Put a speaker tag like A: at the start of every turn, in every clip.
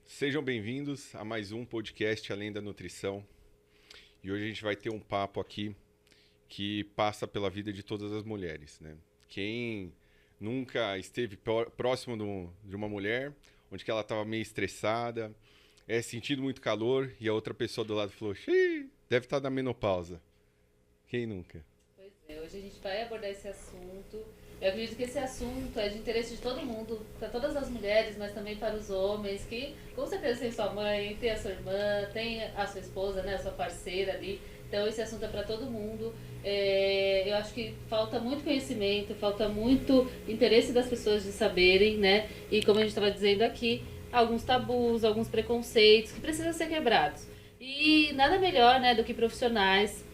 A: Sejam bem-vindos a mais um podcast Além da Nutrição. E hoje a gente vai ter um papo aqui que passa pela vida de todas as mulheres, né? Quem nunca esteve próximo de uma mulher, onde que ela estava meio estressada, sentindo muito calor, e a outra pessoa do lado falou, xiii, deve estar na menopausa. Quem nunca?
B: Pois é, hoje a gente vai abordar esse assunto. Eu acredito que esse assunto é de interesse de todo mundo, para todas as mulheres, mas também para os homens, que com certeza tem sua mãe, tem a sua irmã, tem a sua esposa, né, a sua parceira ali. Então esse assunto é para todo mundo. Eu acho que falta muito conhecimento, falta muito interesse das pessoas de saberem, né? E como a gente estava dizendo aqui, alguns tabus, alguns preconceitos que precisam ser quebrados. E nada melhor, né, do que profissionais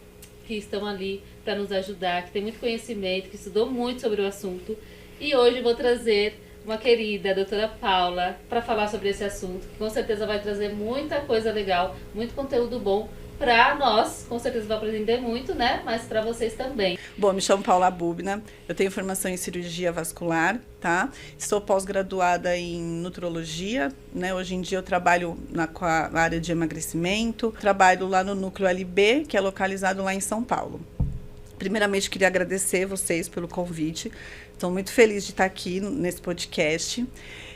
B: que estão ali para nos ajudar, que tem muito conhecimento, que estudou muito sobre o assunto. E hoje eu vou trazer uma querida, a doutora Paula, para falar sobre esse assunto, que com certeza vai trazer muita coisa legal, muito conteúdo bom para nós, com certeza vai aprender muito, né? Mas para vocês também.
C: Bom, me chamo Paula Bubna, eu tenho formação em cirurgia vascular, tá? Sou pós-graduada em nutrologia, né? Hoje em dia eu trabalho com a área de emagrecimento, trabalho lá no Núcleo LB, que é localizado lá em São Paulo. Primeiramente, queria agradecer vocês pelo convite, estou muito feliz de estar aqui nesse podcast.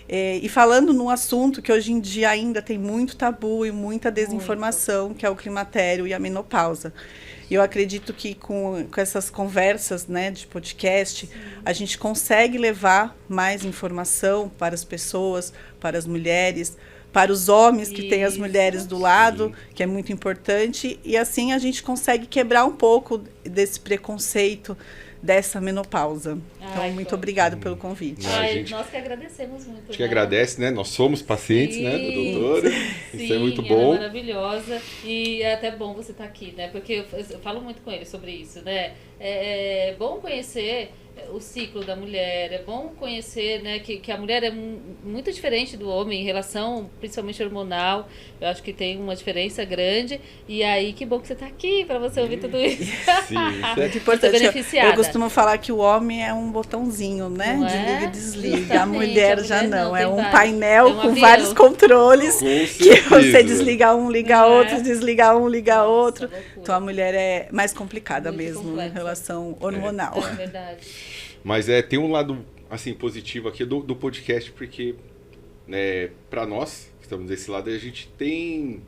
C: E falando num assunto que hoje em dia ainda tem muito tabu e muita desinformação, que é o climatério e a menopausa. E eu acredito que com essas conversas, né, de podcast, a gente consegue levar mais informação para as pessoas, para as mulheres, para os homens que têm as mulheres do lado, que é muito importante. E assim a gente consegue quebrar um pouco desse preconceito, dessa menopausa. Então, muito obrigada pelo convite.
B: Nós que agradecemos muito. A
A: gente que agradece, né? Nós somos pacientes, né, da doutora.
B: Sim,
A: isso é muito bom.
B: É maravilhosa. E é até bom você estar aqui, né? Porque eu falo muito com ele sobre isso, né? É bom conhecer o ciclo da mulher, é bom conhecer, né, que a mulher é muito diferente do homem em relação, principalmente hormonal. Eu acho que tem uma diferença grande. E aí, que bom que você está aqui para você ouvir tudo isso.
A: Sim, isso é
C: muito importante. Eu costumo falar que o homem é um botãozinho, né? Desliga e desliga. Justamente, a mulher já não. É um painel com vários controles que você desliga um, liga outro, desliga um, liga outro. Então a mulher é mais complicada muito mesmo complexa. Em relação hormonal.
B: É verdade.
A: Mas tem um lado assim positivo aqui do podcast, porque para nós que estamos desse lado, a gente tem,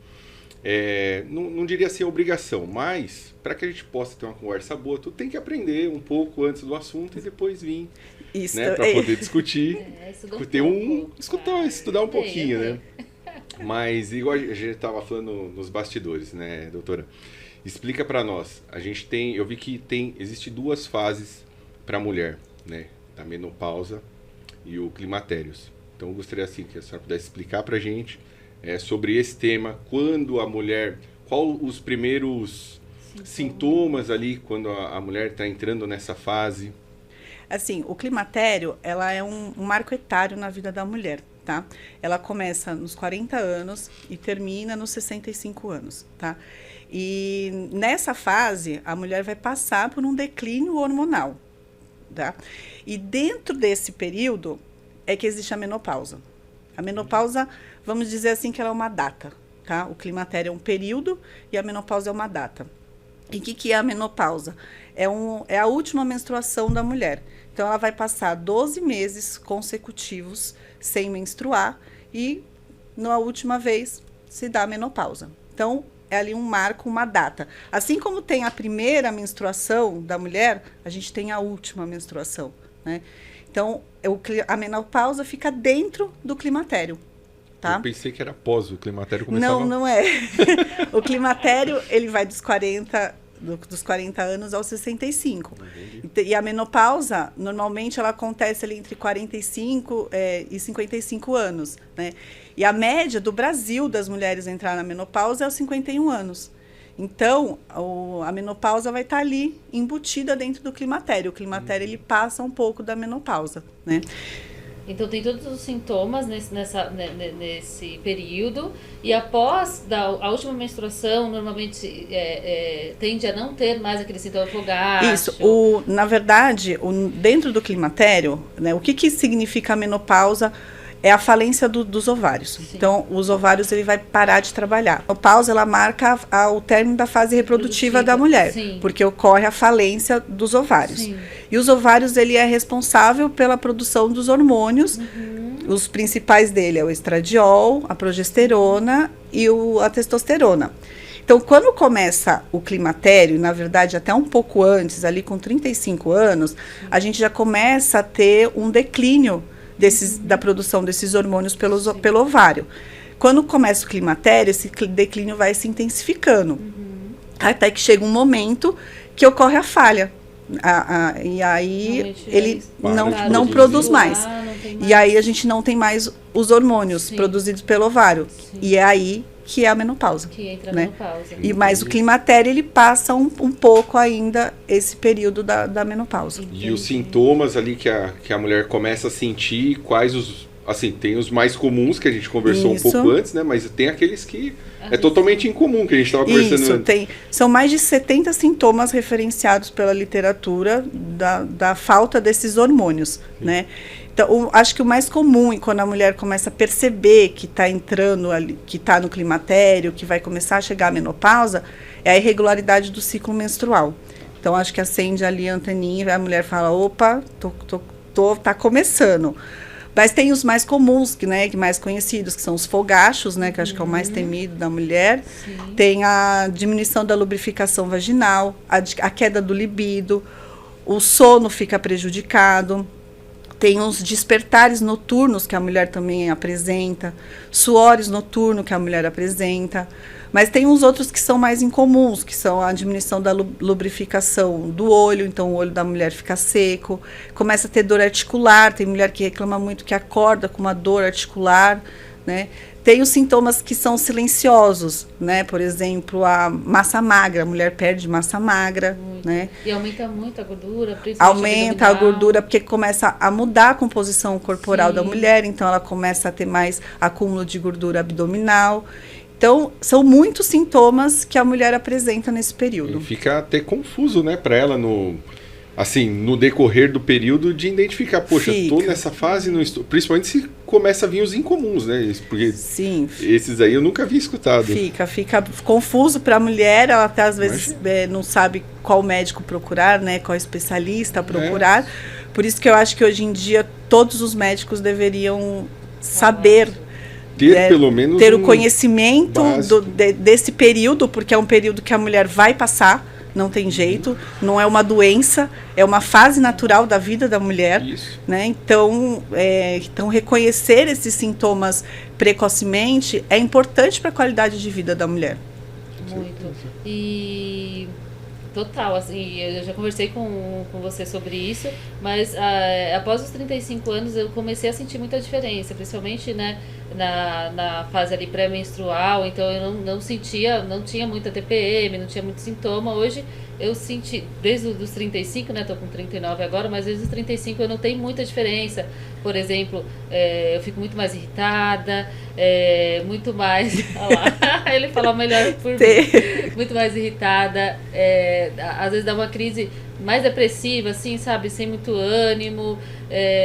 A: não diria assim obrigação, mas para que a gente possa ter uma conversa boa, tu tem que aprender um pouco antes do assunto e depois vir, né, para poder discutir, estudar um pouquinho, né? Mas igual a gente estava falando nos bastidores, né, doutora? Explica para nós. Eu vi que existe duas fases para a mulher, né? A menopausa e o climatérios. Então, eu gostaria assim que a senhora pudesse explicar para a gente sobre esse tema, quando a mulher, qual os primeiros sintomas ali, quando a mulher está entrando nessa fase.
C: Assim, o climatério, ela é um marco etário na vida da mulher, tá? Ela começa nos 40 anos e termina nos 65 anos, tá? E nessa fase, a mulher vai passar por um declínio hormonal. Tá? E dentro desse período é que existe a menopausa. A menopausa, vamos dizer assim, que ela é uma data. Tá? O climatério é um período e a menopausa é uma data. E o que é a menopausa? É a última menstruação da mulher. Então, ela vai passar 12 meses consecutivos sem menstruar e, na última vez, se dá a menopausa. Então, é ali um marco, uma data. Assim como tem a primeira menstruação da mulher, a gente tem a última menstruação, né? Então, a menopausa fica dentro do climatério, tá?
A: Eu pensei que era após o climatério começava.
C: Não é. O climatério, ele vai dos 40 anos aos 65. E a menopausa, normalmente, ela acontece ali entre 45 e 55 anos, né? E a média do Brasil das mulheres entrar na menopausa é os 51 anos. Então, a menopausa vai estar ali, embutida dentro do climatério. O climatério, ele passa um pouco da menopausa, né?
B: Então, tem todos os sintomas nesse período. E após a última menstruação, normalmente tende a não ter mais aquele sintoma fogástico.
C: Isso. Na verdade, dentro do climatério, né, o que significa a menopausa é a falência dos ovários. Sim. Então, os ovários, ele vai parar de trabalhar. A menopausa, ela marca o término da fase reprodutiva da mulher, sim, porque ocorre a falência dos ovários. Sim. E os ovários, ele é responsável pela produção dos hormônios. Os principais dele é o estradiol, a progesterona e a testosterona. Então, quando começa o climatério, na verdade, até um pouco antes, ali com 35 anos, a gente já começa a ter um declínio da produção desses hormônios pelo ovário. Quando começa o climatério, esse declínio vai se intensificando. Até que chega um momento que ocorre a falha. E aí ele não produz mais. E aí a gente não tem mais os hormônios produzidos pelo ovário. Sim. E é aí que é a menopausa. Que entra a menopausa. Mas o climatério, ele passa um pouco ainda esse período da menopausa.
A: E os sintomas ali que a mulher começa a sentir, quais assim, tem os mais comuns que a gente conversou um pouco antes, né? Mas tem aqueles que é totalmente incomum, que a gente estava conversando antes.
C: São mais de 70 sintomas referenciados pela literatura da falta desses hormônios, né? Então, acho que o mais comum, quando a mulher começa a perceber que está entrando ali, que está no climatério, que vai começar a chegar a menopausa, é a irregularidade do ciclo menstrual. Então, acho que acende ali a anteninha e a mulher fala, opa, tá começando. Mas tem os mais comuns, que mais conhecidos, que são os fogachos, né, que acho que é o mais temido da mulher. Sim. Tem a diminuição da lubrificação vaginal, a queda do libido, o sono fica prejudicado. Tem os despertares noturnos que a mulher também apresenta, suores noturnos que a mulher apresenta, mas tem uns outros que são mais incomuns, que são a diminuição da lubrificação do olho, então o olho da mulher fica seco, começa a ter dor articular, tem mulher que reclama muito que acorda com uma dor articular, né? Tem os sintomas que são silenciosos, né? Por exemplo, a massa magra, a mulher perde massa magra, né?
B: E aumenta muito a gordura, principalmente
C: aumenta a gordura porque começa a mudar a composição corporal da mulher, então ela começa a ter mais acúmulo de gordura abdominal. Então, são muitos sintomas que a mulher apresenta nesse período.
A: E fica até confuso, né, para ela no decorrer do período de identificar, poxa, estou nessa fase, não estou, principalmente se começa a vir os incomuns, né? Porque
C: sim,
A: esses aí eu nunca havia escutado.
C: Fica confuso para a mulher, ela até às vezes não sabe qual médico procurar, né? Qual especialista procurar. Por isso que eu acho que hoje em dia todos os médicos deveriam saber,
A: pelo menos
C: ter o conhecimento desse período, porque é um período que a mulher vai passar. Não tem jeito, não é uma doença, é uma fase natural da vida da mulher. Isso. Né? Então, reconhecer esses sintomas precocemente é importante para a qualidade de vida da mulher.
B: Muito. E total, assim, eu já conversei com você sobre isso, mas após os 35 anos eu comecei a sentir muita diferença, principalmente, né, na fase ali pré-menstrual, então eu não tinha muita TPM, não tinha muito sintoma. Hoje eu senti, desde os 35, né, tô com 39 agora, mas desde os 35 eu notei muita diferença. Por exemplo, eu fico muito mais irritada, muito mais... Olha lá, ele falou melhor por mim. Muito mais irritada, às vezes dá uma crise mais depressiva, assim, sabe, sem muito ânimo.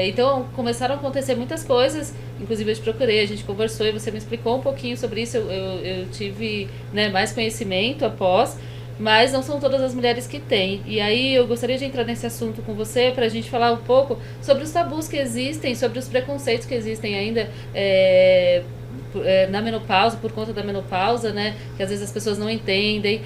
B: Então, começaram a acontecer muitas coisas, inclusive eu te procurei, a gente conversou e você me explicou um pouquinho sobre isso, eu tive, né, mais conhecimento após, mas não são todas as mulheres que têm. E aí eu gostaria de entrar nesse assunto com você para a gente falar um pouco sobre os tabus que existem, sobre os preconceitos que existem ainda na menopausa, por conta da menopausa, né, que às vezes as pessoas não entendem.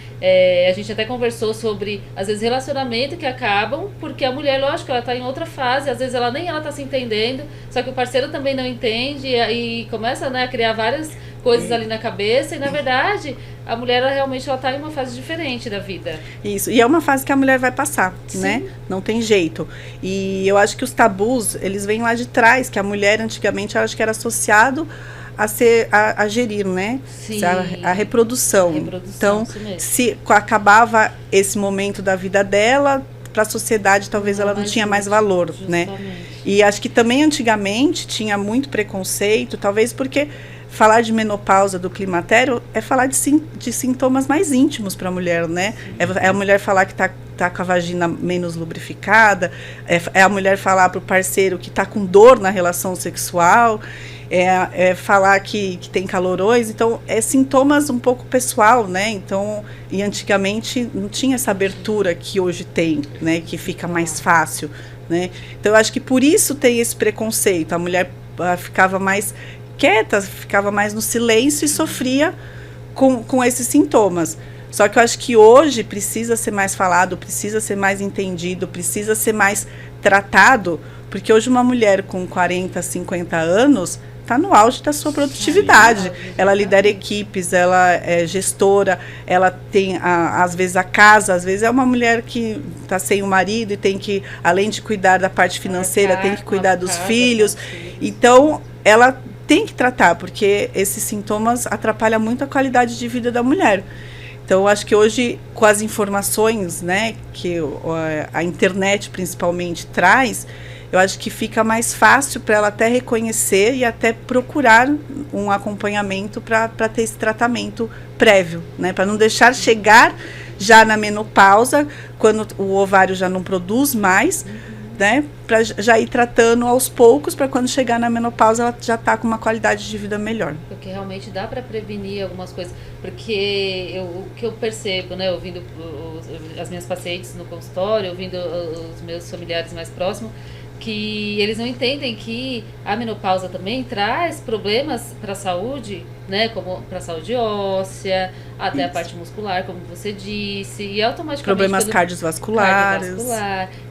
B: A gente até conversou sobre, às vezes, relacionamento que acabam, porque a mulher, lógico, ela está em outra fase, às vezes ela está se entendendo, só que o parceiro também não entende, e começa, né, a criar várias coisas ali na cabeça, e na verdade a mulher realmente está em uma fase diferente da vida.
C: Isso, e é uma fase que a mulher vai passar, sim, né? Não tem jeito. E eu acho que os tabus, eles vêm lá de trás, que a mulher antigamente, eu acho que era associado a gerir, né? Sim. A reprodução. Então, se acabava esse momento da vida dela, para a sociedade talvez ela não tinha mais valor, justamente, né? E acho que também antigamente tinha muito preconceito, talvez porque falar de menopausa, do climatério, é falar de sintomas mais íntimos para a mulher, né? É a mulher falar que está tá com a vagina menos lubrificada, é a mulher falar para o parceiro que está com dor na relação sexual, é falar que tem calorões. Então, sintomas um pouco pessoal, né? Então, e antigamente não tinha essa abertura que hoje tem, né? Que fica mais fácil, né? Então, eu acho que por isso tem esse preconceito. A mulher ficava mais quieta, ficava mais no silêncio e sofria com esses sintomas. Só que eu acho que hoje precisa ser mais falado, precisa ser mais entendido, precisa ser mais tratado, porque hoje uma mulher com 40, 50 anos está no auge da sua produtividade. Ela lidera equipes, ela é gestora, ela tem, às vezes, a casa, às vezes é uma mulher que está sem o marido e tem que, além de cuidar da parte financeira, tem que cuidar dos filhos. Então, ela tem que tratar, porque esses sintomas atrapalham muito a qualidade de vida da mulher. Então, eu acho que hoje, com as informações, né, que a internet principalmente traz, eu acho que fica mais fácil para ela até reconhecer e até procurar um acompanhamento para ter esse tratamento prévio, né, para não deixar chegar já na menopausa, quando o ovário já não produz mais, né, para já ir tratando aos poucos, para quando chegar na menopausa ela já está com uma qualidade de vida melhor.
B: Porque realmente dá para prevenir algumas coisas, porque o que eu percebo, né, ouvindo as minhas pacientes no consultório, ouvindo os meus familiares mais próximos, que eles não entendem que a menopausa também traz problemas para a saúde, né, como para a saúde óssea, até a parte muscular, como você disse, e automaticamente
C: problemas cardiovasculares.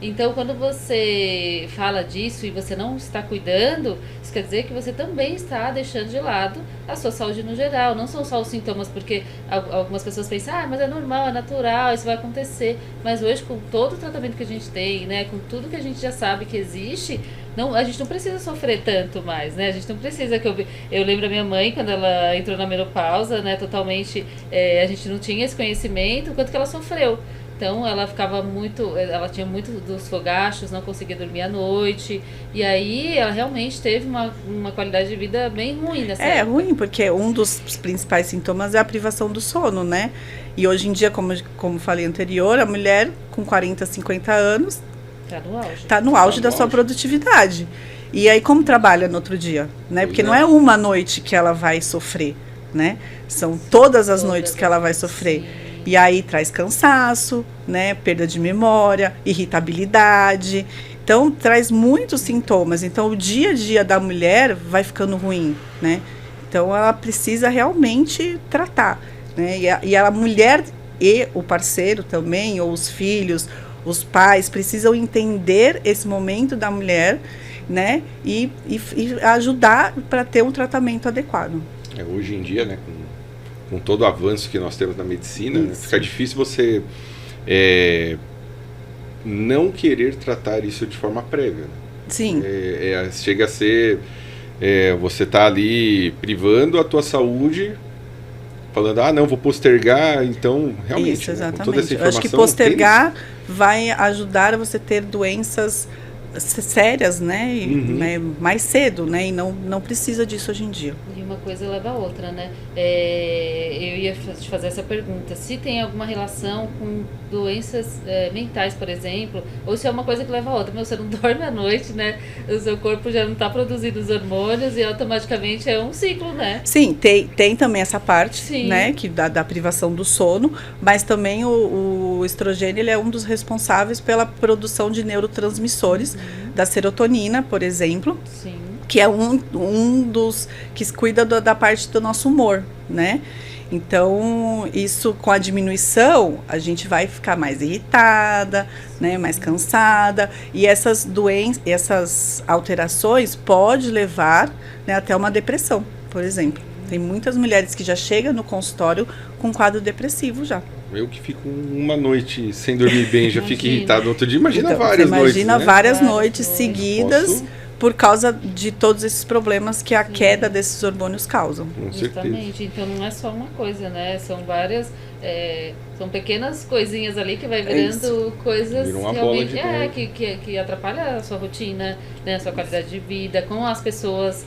B: Então, quando você fala disso e você não está cuidando, isso quer dizer que você também está deixando de lado a sua saúde no geral. Não são só os sintomas, porque algumas pessoas pensam, mas é normal, é natural, isso vai acontecer. Mas hoje, com todo o tratamento que a gente tem, né, com tudo que a gente já sabe que existe, a gente não precisa sofrer tanto mais, né? A gente não precisa que eu lembro da minha mãe, quando ela entrou na menopausa, né, totalmente, a gente não tinha esse conhecimento, o quanto que ela sofreu. Então, ela tinha muito dos fogachos, não conseguia dormir à noite, e aí ela realmente teve uma qualidade de vida bem ruim nessa época.
C: Ruim, porque um dos principais sintomas é a privação do sono, né? E hoje em dia, como falei anterior, a mulher com 40, 50 anos está no auge da sua produtividade. E aí, como trabalha no outro dia? Né? Porque não é uma noite que ela vai sofrer, né? São todas as noites que ela vai sofrer. Sim. E aí traz cansaço, né? Perda de memória, irritabilidade. Então, traz muitos sintomas. Então, o dia a dia da mulher vai ficando ruim, né? Então, ela precisa realmente tratar, né? E a mulher e o parceiro também, ou os filhos, os pais, precisam entender esse momento da mulher, né? E ajudar para ter um tratamento adequado.
A: Hoje em dia, né? Com todo o avanço que nós temos na medicina, né, fica difícil você não querer tratar isso de forma prévia. Né?
C: Sim.
A: Chega a ser... você tá ali privando a tua saúde, falando, não, vou postergar, então, realmente...
C: Isso, exatamente.
A: Né, com toda essa informação,
C: eu acho que postergar vai ajudar a você ter doenças sérias, né? Mais cedo, né? E não precisa disso hoje em dia.
B: E uma coisa leva a outra, né? Eu ia te fazer essa pergunta. Se tem alguma relação com doenças mentais, por exemplo, ou se é uma coisa que leva a outra. Você não dorme à noite, né? O seu corpo já não está produzindo os hormônios e automaticamente é um ciclo, né?
C: Sim, tem também essa parte, né? Que da privação do sono, mas também o estrogênio, ele é um dos responsáveis pela produção de neurotransmissores, da serotonina, por exemplo.
B: Sim.
C: Que é um dos que cuida da parte do nosso humor, né? Então, isso com a diminuição, a gente vai ficar mais irritada, né? Mais cansada. E essas doenças, essas alterações pode levar, né, até uma depressão, por exemplo. Tem muitas mulheres que já chegam no consultório com quadro depressivo já.
A: Eu que fico uma noite sem dormir bem, já fico irritado no outro dia. Imagina várias
C: várias noites seguidas por causa de todos esses problemas que a queda desses hormônios causam.
B: Justamente. Então não é só uma coisa, né? São várias, são pequenas coisinhas ali que vai virando coisas realmente que atrapalham a sua rotina, né? A sua qualidade de vida, com as pessoas,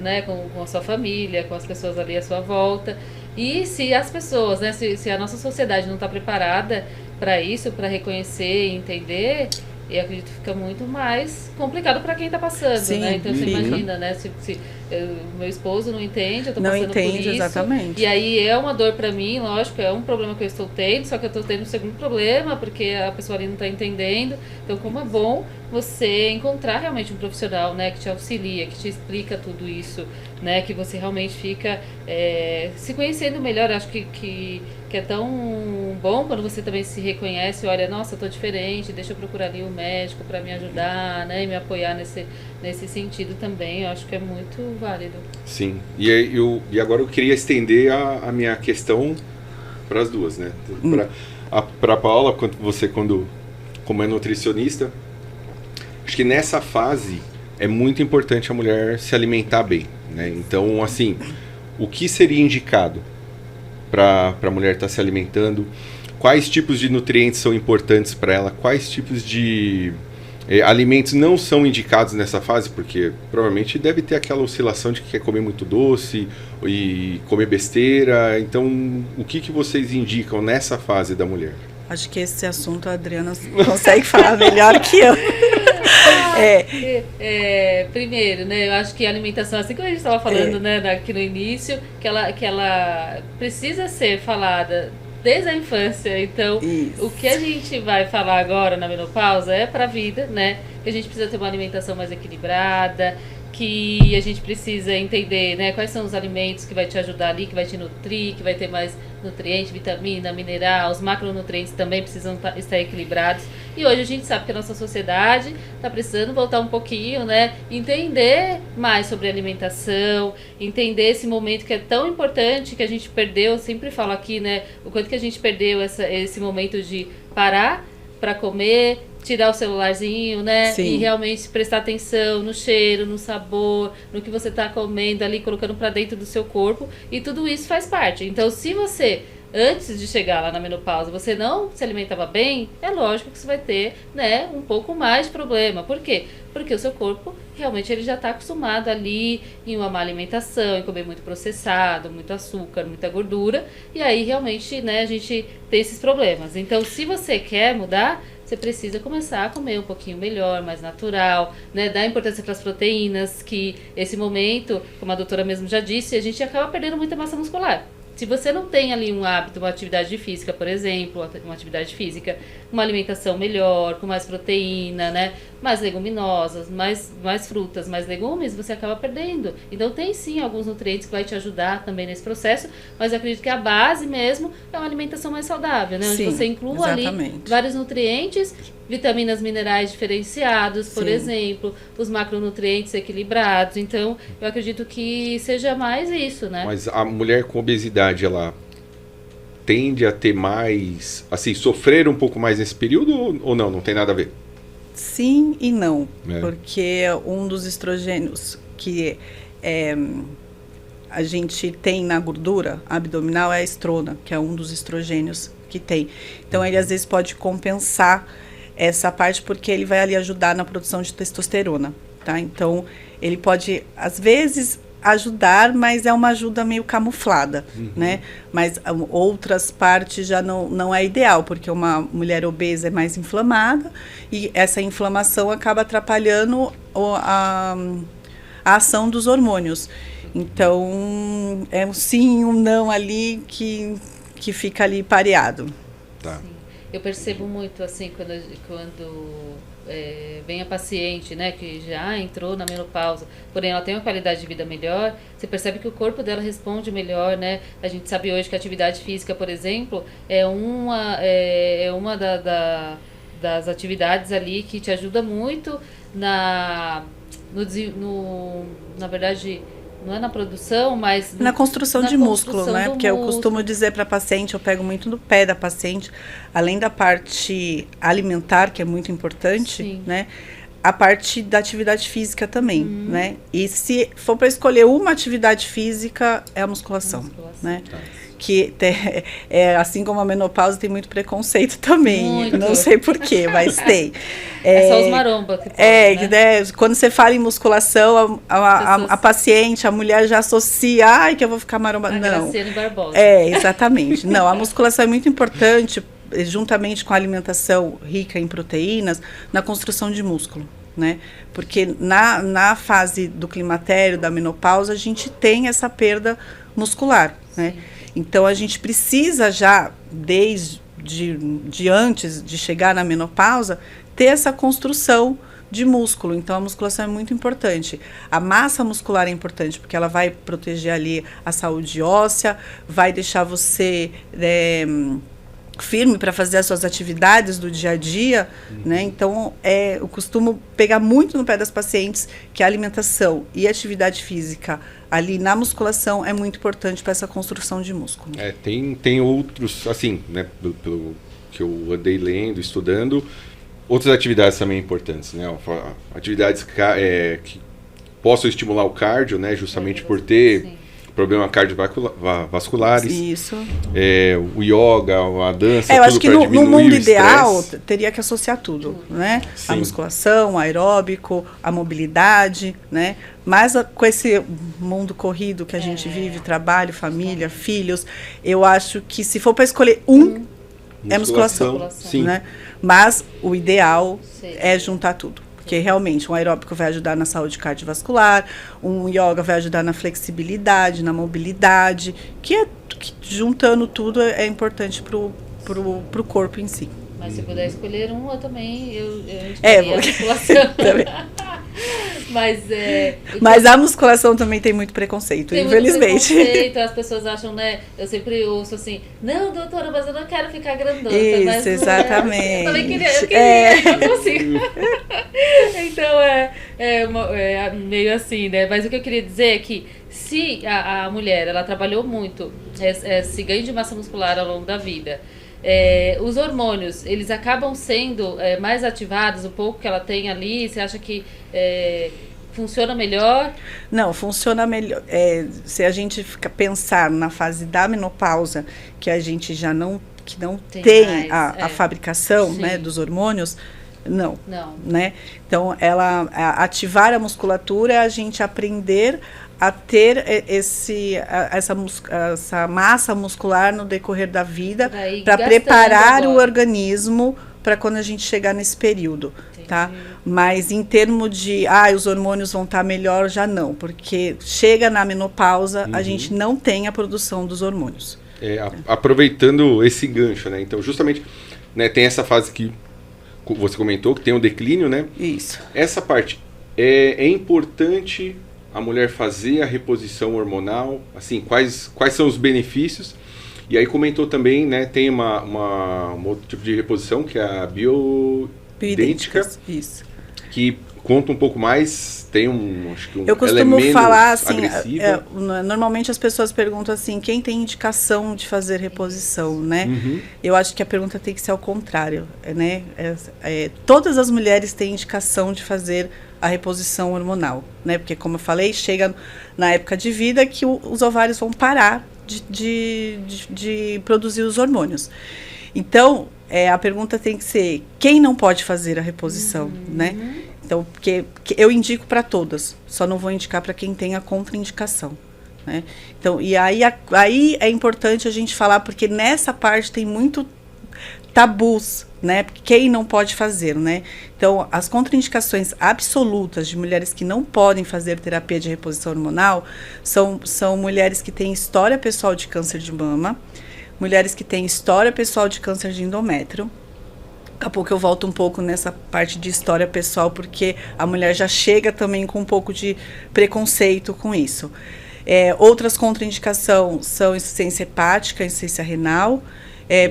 B: né? Com a sua família, com as pessoas ali à sua volta. E se as pessoas, né, se a nossa sociedade não está preparada para isso, para reconhecer e entender, eu acredito que fica muito mais complicado para quem está passando,
C: Sim,
B: né? Então você
C: fica.
B: imagina, né? Se o meu esposo não entende, eu estou
C: Não
B: passando por
C: entende,
B: isso.
C: exatamente.
B: E aí é uma dor para mim, lógico, é um problema que eu estou tendo, só que eu estou tendo um segundo problema, porque a pessoa ali não está entendendo. Então, como é bom você encontrar realmente um profissional, né, que te auxilia, que te explica tudo isso, né, que você realmente fica se conhecendo melhor. Acho que é tão bom quando você também se reconhece, olha, nossa, eu tô diferente, deixa eu procurar ali um médico para me ajudar, né, e me apoiar nesse sentido também. Eu acho que é muito válido.
A: Sim. E agora eu queria estender a minha questão para as duas, né? Para a Paula, como é nutricionista, acho que nessa fase é muito importante a mulher se alimentar bem, né? Então, assim, o que seria indicado para a mulher estar se alimentando? Quais tipos de nutrientes são importantes para ela? Quais tipos de alimentos não são indicados nessa fase? Porque provavelmente deve ter aquela oscilação de que quer comer muito doce e comer besteira. Então, o que vocês indicam nessa fase da mulher?
C: Acho que esse assunto a Adriana consegue falar melhor que eu.
B: Primeiro, né, eu acho que a alimentação, assim como a gente estava falando, né, aqui no início, que ela precisa ser falada desde a infância. Então,
C: Isso.
B: O que a gente vai falar agora na menopausa é para a vida, né? Que a gente precisa ter uma alimentação mais equilibrada, que a gente precisa entender, né, quais são os alimentos que vai te ajudar ali, que vai te nutrir, que vai ter mais nutriente, vitamina, mineral, os macronutrientes também precisam estar equilibrados. E hoje a gente sabe que a nossa sociedade está precisando voltar um pouquinho, né, entender mais sobre alimentação, entender esse momento que é tão importante, que a gente perdeu. Eu sempre falo aqui, né, o quanto que a gente perdeu esse momento de parar para comer, tirar o celularzinho, né?
C: Sim.
B: E realmente prestar atenção no cheiro, no sabor, no que você está comendo ali, colocando para dentro do seu corpo. E tudo isso faz parte. Então, se você, antes de chegar lá na menopausa, você não se alimentava bem, é lógico que você vai ter, né, um pouco mais de problema. Por quê? Porque o seu corpo, realmente, ele já está acostumado ali em uma má alimentação, em comer muito processado, muito açúcar, muita gordura. E aí, realmente, né, a gente tem esses problemas. Então, se você quer mudar, você precisa começar a comer um pouquinho melhor, mais natural, né? Dar importância para as proteínas, que esse momento, como a doutora mesmo já disse, a gente acaba perdendo muita massa muscular. Se você não tem ali um hábito, uma atividade física, por exemplo, uma atividade física, uma alimentação melhor, com mais proteína, né? Mais leguminosas, mais frutas, mais legumes, você acaba perdendo. Então tem sim alguns nutrientes que vai te ajudar também nesse processo, mas eu acredito que a base mesmo é uma alimentação mais saudável, né? Onde
C: Sim,
B: você inclua
C: exatamente.
B: ali vários nutrientes, vitaminas, minerais diferenciados, por
C: Sim.
B: exemplo, os macronutrientes equilibrados. Então, eu acredito que seja mais isso, né?
A: Mas a mulher com obesidade, ela tende a ter mais, assim, sofrer um pouco mais nesse período ou não? Não tem nada a ver?
C: Sim e não,
A: É.
C: porque um dos estrogênios que a gente tem na gordura abdominal é a estrona, que é um dos estrogênios que tem. Então, ele às vezes pode compensar essa parte, porque ele vai ali ajudar na produção de testosterona, tá? Então, ele pode, às vezes, ajudar, mas é uma ajuda meio camuflada, né? Mas outras partes já não é ideal, porque uma mulher obesa é mais inflamada e essa inflamação acaba atrapalhando a ação dos hormônios. Então, é um sim, um não ali que fica ali pareado.
A: Tá.
B: Sim. Eu percebo muito, assim, quando vem a paciente, né, que já entrou na menopausa, porém ela tem uma qualidade de vida melhor, você percebe que o corpo dela responde melhor, né? A gente sabe hoje que a atividade física, por exemplo, é uma das atividades ali que te ajuda muito na verdade, não é na produção, mas
C: na construção de músculo, né? Porque eu
B: músculo.
C: costumo dizer para a paciente, eu pego muito no pé da paciente, além da parte alimentar, que é muito importante,
B: Sim.
C: né? A parte da atividade física também, né? E se for para escolher uma atividade física, é a musculação. Né?
A: Tá.
C: Que assim como a menopausa, tem muito preconceito também.
B: Muito.
C: Não sei porquê, mas tem.
B: É só os maromba que pode,
C: né? Quando você fala em musculação, a paciente, a mulher já associa, que eu vou ficar maromba.
B: A
C: não.
B: Graciane Barbosa.
C: Exatamente. Não, a musculação é muito importante juntamente com a alimentação rica em proteínas, na construção de músculo, né? Porque na fase do climatério, da menopausa, a gente tem essa perda muscular, né? Então, a gente precisa já, de antes de chegar na menopausa, ter essa construção de músculo. Então, a musculação é muito importante. A massa muscular é importante, porque ela vai proteger ali a saúde óssea, vai deixar você firme para fazer as suas atividades do dia a dia, né? Então, eu costumo pegar muito no pé das pacientes que a alimentação e a atividade física ali na musculação é muito importante para essa construção de músculo.
A: Tem outros, assim, né, pelo que eu andei lendo, estudando, outras atividades também importantes, né? Atividades que possam estimular o cardio, né? Justamente por ter problemas cardiovasculares.
C: Isso.
A: O yoga, a dança,
C: eu acho que no mundo ideal
A: estresse.
C: Teria que associar tudo, né?
A: Sim.
C: A musculação, o aeróbico, a mobilidade, né? Mas com esse mundo corrido que a gente vive, trabalho, família, filhos, eu acho que se for para escolher é musculação.
A: Sim.
C: Né? Mas o ideal é juntar tudo. Porque realmente um aeróbico vai ajudar na saúde cardiovascular, um yoga vai ajudar na flexibilidade, na mobilidade, que juntando tudo é importante pro corpo em si.
B: Mas se puder escolher eu também, eu indicaria a musculação.
C: Mas a musculação também tem muito preconceito, infelizmente.
B: Muito preconceito, as pessoas acham, né? Eu sempre ouço assim, não, doutora, mas eu não quero ficar grandona.
C: Isso,
B: mas
C: exatamente.
B: Eu também queria, eu não consigo. Então, meio assim, né? Mas o que eu queria dizer é que se a mulher, ela trabalhou muito esse ganho de massa muscular ao longo da vida, os hormônios, eles acabam sendo mais ativados, o pouco que ela tem ali, você acha que funciona melhor?
C: Não, funciona melhor. Se a gente pensar na fase da menopausa, que a gente já não tem a fabricação, né, dos hormônios, não. Né? Então, ativar a musculatura é a gente aprender a ter essa massa muscular no decorrer da vida para preparar o organismo para quando a gente chegar nesse período. Tá? Mas em termos de os hormônios vão estar melhor, já não, porque chega na menopausa, a gente não tem a produção dos hormônios.
A: Aproveitando esse gancho, né? Então, justamente, né, tem essa fase que você comentou, que tem o declínio, né?
C: Isso.
A: Essa parte, é importante a mulher fazer a reposição hormonal? Assim, quais são os benefícios? E aí comentou também, né, tem um outro tipo de reposição, que é a bioidêntica,
C: isso.
A: que conta um pouco mais, tem acho que
C: eu costumo falar assim,
A: agressiva.
C: Normalmente as pessoas perguntam assim, quem tem indicação de fazer reposição, né? Eu acho que a pergunta tem que ser ao contrário, né? Todas as mulheres têm indicação de fazer a reposição hormonal, né? Porque, como eu falei, chega na época de vida que os ovários vão parar de produzir os hormônios. Então, a pergunta tem que ser, quem não pode fazer a reposição, né? Então, porque eu indico para todas, só não vou indicar para quem tem a contraindicação, né? Então, e aí é importante a gente falar, porque nessa parte tem muito tabus, né? Quem não pode fazer, né? Então, as contraindicações absolutas de mulheres que não podem fazer terapia de reposição hormonal são mulheres que têm história pessoal de câncer de mama, mulheres que têm história pessoal de câncer de endométrio. Daqui a pouco eu volto um pouco nessa parte de história pessoal, porque a mulher já chega também com um pouco de preconceito com isso. Outras contraindicações são insuficiência hepática, insuficiência renal,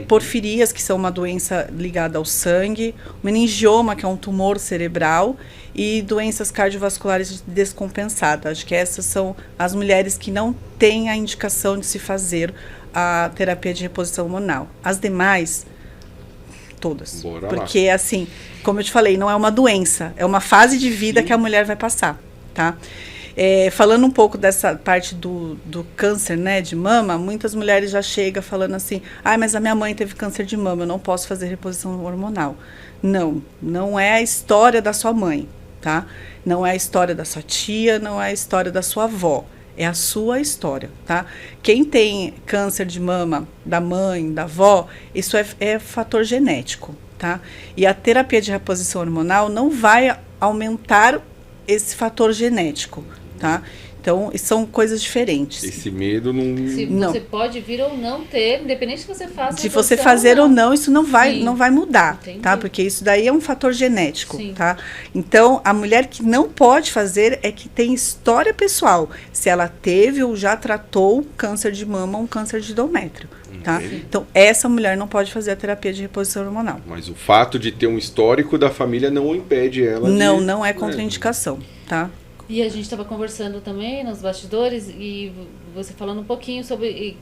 C: porfirias, que são uma doença ligada ao sangue, meningioma, que é um tumor cerebral, e doenças cardiovasculares descompensadas. Acho que essas são as mulheres que não têm a indicação de se fazer a terapia de reposição hormonal. As demais, todas.
A: Bora
C: porque, assim, como eu te falei, não é uma doença, é uma fase de vida que a mulher vai passar, tá? Falando um pouco dessa parte do câncer, né, de mama, muitas mulheres já chegam falando assim, mas a minha mãe teve câncer de mama, eu não posso fazer reposição hormonal. Não é a história da sua mãe, tá? Não é a história da sua tia, não é a história da sua avó. é a sua história, tá? Quem tem câncer de mama da mãe, da avó, isso é fator genético, tá? E a terapia de reposição hormonal não vai aumentar esse fator genético, tá? Então, são coisas diferentes.
A: Esse medo não...
B: Você pode vir ou não ter, independente se você faça...
C: Se você fazer ou não, isso não vai mudar,
B: Entendi.
C: tá? Porque isso daí é um fator genético,
B: Sim.
C: tá? Então, a mulher que não pode fazer é que tem história pessoal. Se ela teve ou já tratou câncer de mama ou um câncer de endométrio, tá? Então, essa mulher não pode fazer a terapia de reposição hormonal.
A: Mas o fato de ter um histórico da família não impede ela
C: Não é contraindicação, tá?
B: E a gente estava conversando também nos bastidores e você falando um pouquinho sobre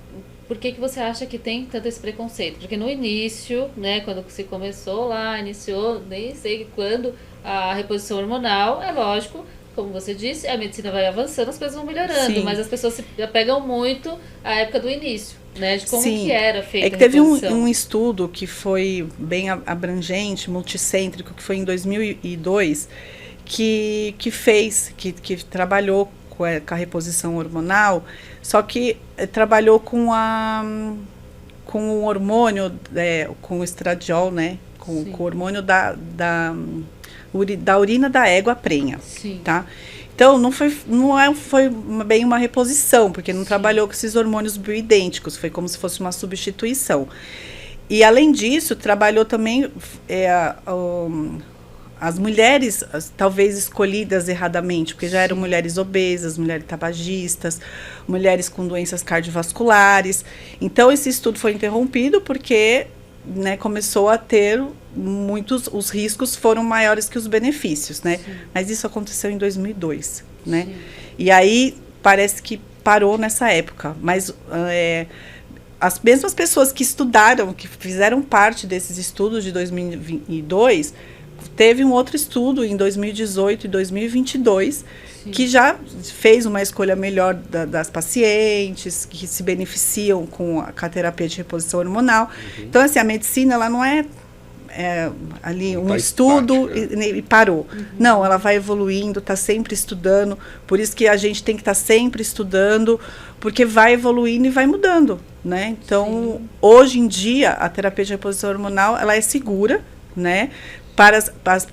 B: por que você acha que tem tanto esse preconceito. Porque no início, né, quando se começou lá, iniciou, nem sei quando, a reposição hormonal, é lógico, como você disse, a medicina vai avançando, as coisas vão melhorando,
C: Sim.
B: mas as pessoas se apegam muito à época do início, né, de como
C: Sim.
B: que era feita
C: É que teve
B: a reposição.
C: um estudo que foi bem abrangente, multicêntrico, que foi em 2002, que trabalhou com a reposição hormonal, só que trabalhou com o hormônio, com o estradiol, né? Com o hormônio da urina da égua prenha,
B: Sim.
C: tá? Então, não foi bem uma reposição, porque não trabalhou com esses hormônios bioidênticos, foi como se fosse uma substituição. E, além disso, trabalhou também as mulheres, talvez escolhidas erradamente, porque já eram mulheres obesas, mulheres tabagistas, mulheres com doenças cardiovasculares. Então, esse estudo foi interrompido porque, né, começou a ter os riscos foram maiores que os benefícios, né?
B: Sim.
C: Mas isso aconteceu em 2002, né?
B: Sim.
C: E aí, parece que parou nessa época, mas... as mesmas pessoas que estudaram, que fizeram parte desses estudos de 2002, teve um outro estudo em 2018 e 2022,
B: Sim.
C: que já fez uma escolha melhor das pacientes, que se beneficiam com a terapia de reposição hormonal. Então, assim, a medicina, ela não é ali um estudo e parou. Não, ela vai evoluindo, está sempre estudando, por isso que a gente tem que estar sempre estudando, porque vai evoluindo e vai mudando, né? Então, hoje em dia, a terapia de reposição hormonal, ela é segura, né? Para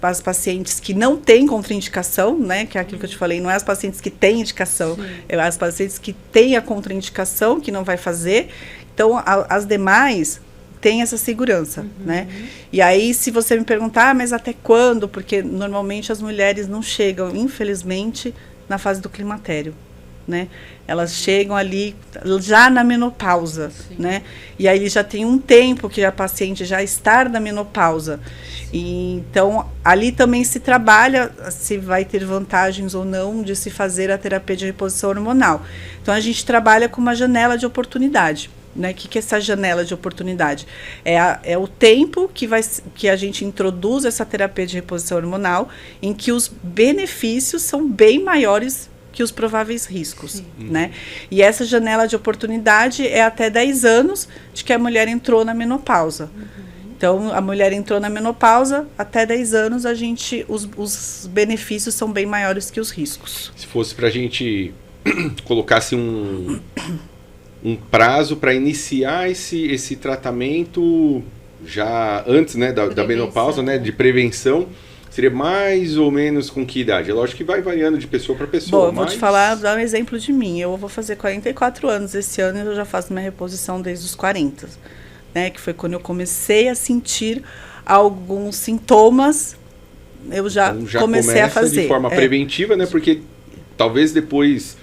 C: as pacientes que não têm contraindicação, né? Que é aquilo que eu te falei, não é as pacientes que têm indicação, é as pacientes que têm a contraindicação, que não vai fazer. Então, as demais têm essa segurança, né? E aí, se você me perguntar, mas até quando? Porque normalmente as mulheres não chegam, infelizmente, na fase do climatério, né? Elas chegam ali já na menopausa, né? E aí já tem um tempo que a paciente já está na menopausa. E, então, ali também se trabalha se vai ter vantagens ou não de se fazer a terapia de reposição hormonal. Então, a gente trabalha com uma janela de oportunidade. Né? O que é essa janela de oportunidade? É o tempo que a gente introduz essa terapia de reposição hormonal, em que os benefícios são bem maiores que os prováveis riscos, né? E essa janela de oportunidade é até 10 anos de que a mulher entrou na menopausa. Então, a mulher entrou na menopausa, até 10 anos os benefícios são bem maiores que os riscos.
A: Se fosse para a gente colocasse um prazo para iniciar esse tratamento já antes, né, da menopausa, né, de prevenção, seria mais ou menos com que idade? É lógico que vai variando de pessoa para pessoa.
C: Bom, eu vou te falar, dar um exemplo de mim. Eu vou fazer 44 anos esse ano e eu já faço minha reposição desde os 40, né, que foi quando eu comecei a sentir alguns sintomas, eu já comecei a fazer.
A: De forma preventiva, né, porque talvez depois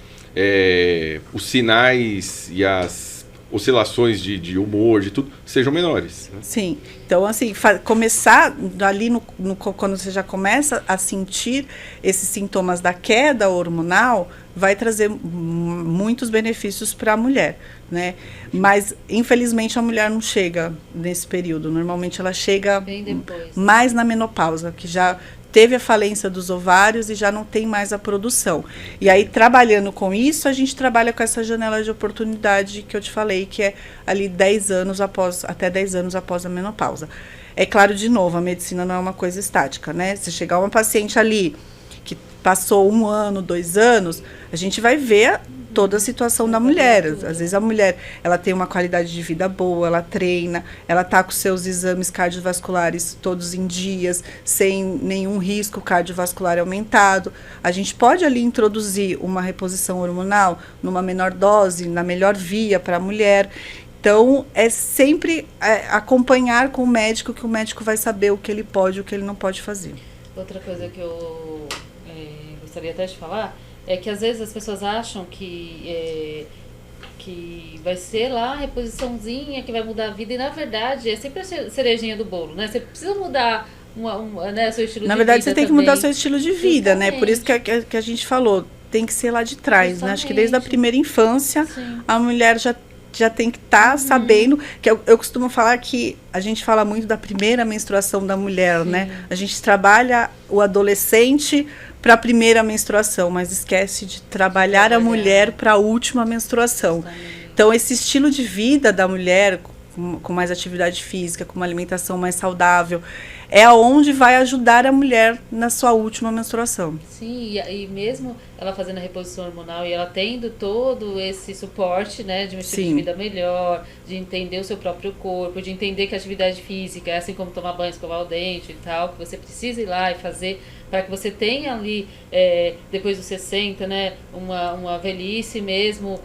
A: os sinais e as oscilações de humor, de tudo, sejam menores. Né?
C: Sim. Então, assim, começar ali quando você já começa a sentir esses sintomas da queda hormonal, vai trazer muitos benefícios para a mulher, né? Mas, infelizmente, a mulher não chega nesse período. Normalmente, ela chega mais na menopausa, que já teve a falência dos ovários e já não tem mais a produção. E aí, trabalhando com isso, a gente trabalha com essa janela de oportunidade que eu te falei, que é ali até 10 anos após a menopausa. É claro, de novo, a medicina não é uma coisa estática, né? Se chegar uma paciente ali que passou 1 ano, 2 anos, a gente vai ver toda a situação da mulher. Às vezes a mulher, ela tem uma qualidade de vida boa, ela treina, ela está com seus exames cardiovasculares todos em dias, sem nenhum risco cardiovascular aumentado. A gente pode ali introduzir uma reposição hormonal numa menor dose, na melhor via para a mulher. Então, é sempre acompanhar com o médico, que o médico vai saber o que ele pode e o que ele não pode fazer.
B: Outra coisa que eu gostaria até de falar é que às vezes as pessoas acham que vai ser lá a reposiçãozinha que vai mudar a vida, e na verdade é sempre a cerejinha do bolo, né? Você precisa mudar né, seu estilo de vida.
C: Na verdade, você tem que
B: também.
C: mudar seu estilo de vida, né? Por isso que a gente falou, tem que ser lá de trás, né? Acho que desde a primeira infância, sim, a mulher já tem que estar sabendo, que eu costumo falar que a gente fala muito da primeira menstruação da mulher, sim, né? A gente trabalha o adolescente para a primeira menstruação, mas esquece de trabalhar a mulher para a última menstruação. Então, esse estilo de vida da mulher, com mais atividade física, com uma alimentação mais saudável, é onde vai ajudar a mulher na sua última menstruação.
B: Sim, e mesmo ela fazendo a reposição hormonal e ela tendo todo esse suporte, né, de um estilo, sim, de vida melhor, de entender o seu próprio corpo, de entender que a atividade física é assim como tomar banho, escovar o dente e tal, que você precisa ir lá e fazer para que você tenha ali, depois dos 60, né, uma velhice mesmo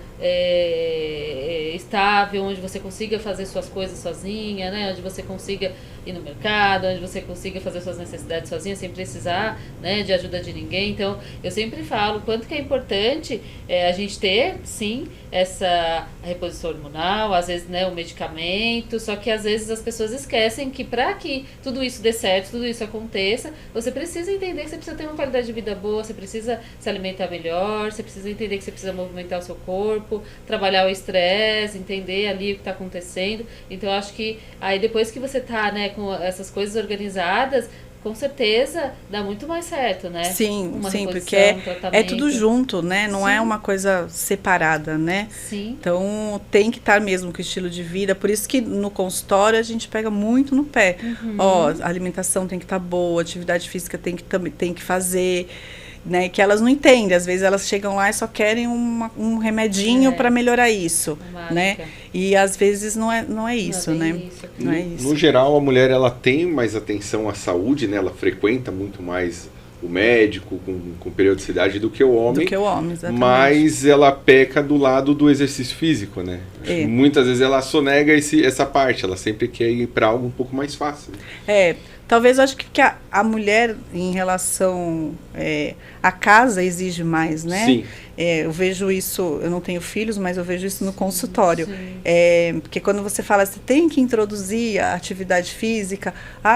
B: estável, onde você consiga fazer suas coisas sozinha, né, onde você consiga ir no mercado, onde você consiga fazer suas necessidades sozinha, sem precisar, né, de ajuda de ninguém. Então, eu sempre falo o quanto que é importante a gente ter, sim, essa reposição hormonal, às vezes, né, o medicamento, só que às vezes as pessoas esquecem que para que tudo isso dê certo, tudo isso aconteça, você precisa entender que você precisa ter uma qualidade de vida boa, você precisa se alimentar melhor, você precisa entender que você precisa movimentar o seu corpo, trabalhar o estresse, entender ali o que está acontecendo. Então, eu acho que aí depois que você tá, né, com essas coisas organizadas, com certeza dá muito mais certo, né?
C: Sim, sim, porque é tudo junto, né? Não, sim, é uma coisa separada, né?
B: Sim.
C: Então tem que estar mesmo com o estilo de vida. Por isso que no consultório a gente pega muito no pé. Ó, a alimentação tem que estar boa, a atividade física tem que fazer, né? Que elas não entendem. Às vezes elas chegam lá e só querem um remedinho para melhorar isso, né? E às vezes não é isso, né? Não é isso.
A: No geral, a mulher ela tem mais atenção à saúde, né? Ela frequenta muito mais o médico com periodicidade do que o homem.
C: Do que o homem, exatamente.
A: Mas ela peca do lado do exercício físico, né? Muitas vezes ela sonega essa parte. Ela sempre quer ir para algo um pouco mais fácil.
C: Talvez eu acho que a mulher, em relação à casa, exige mais, né?
A: Sim.
C: Eu vejo isso, eu não tenho filhos, mas eu vejo isso no consultório. Porque quando você fala, você tem que introduzir a atividade física,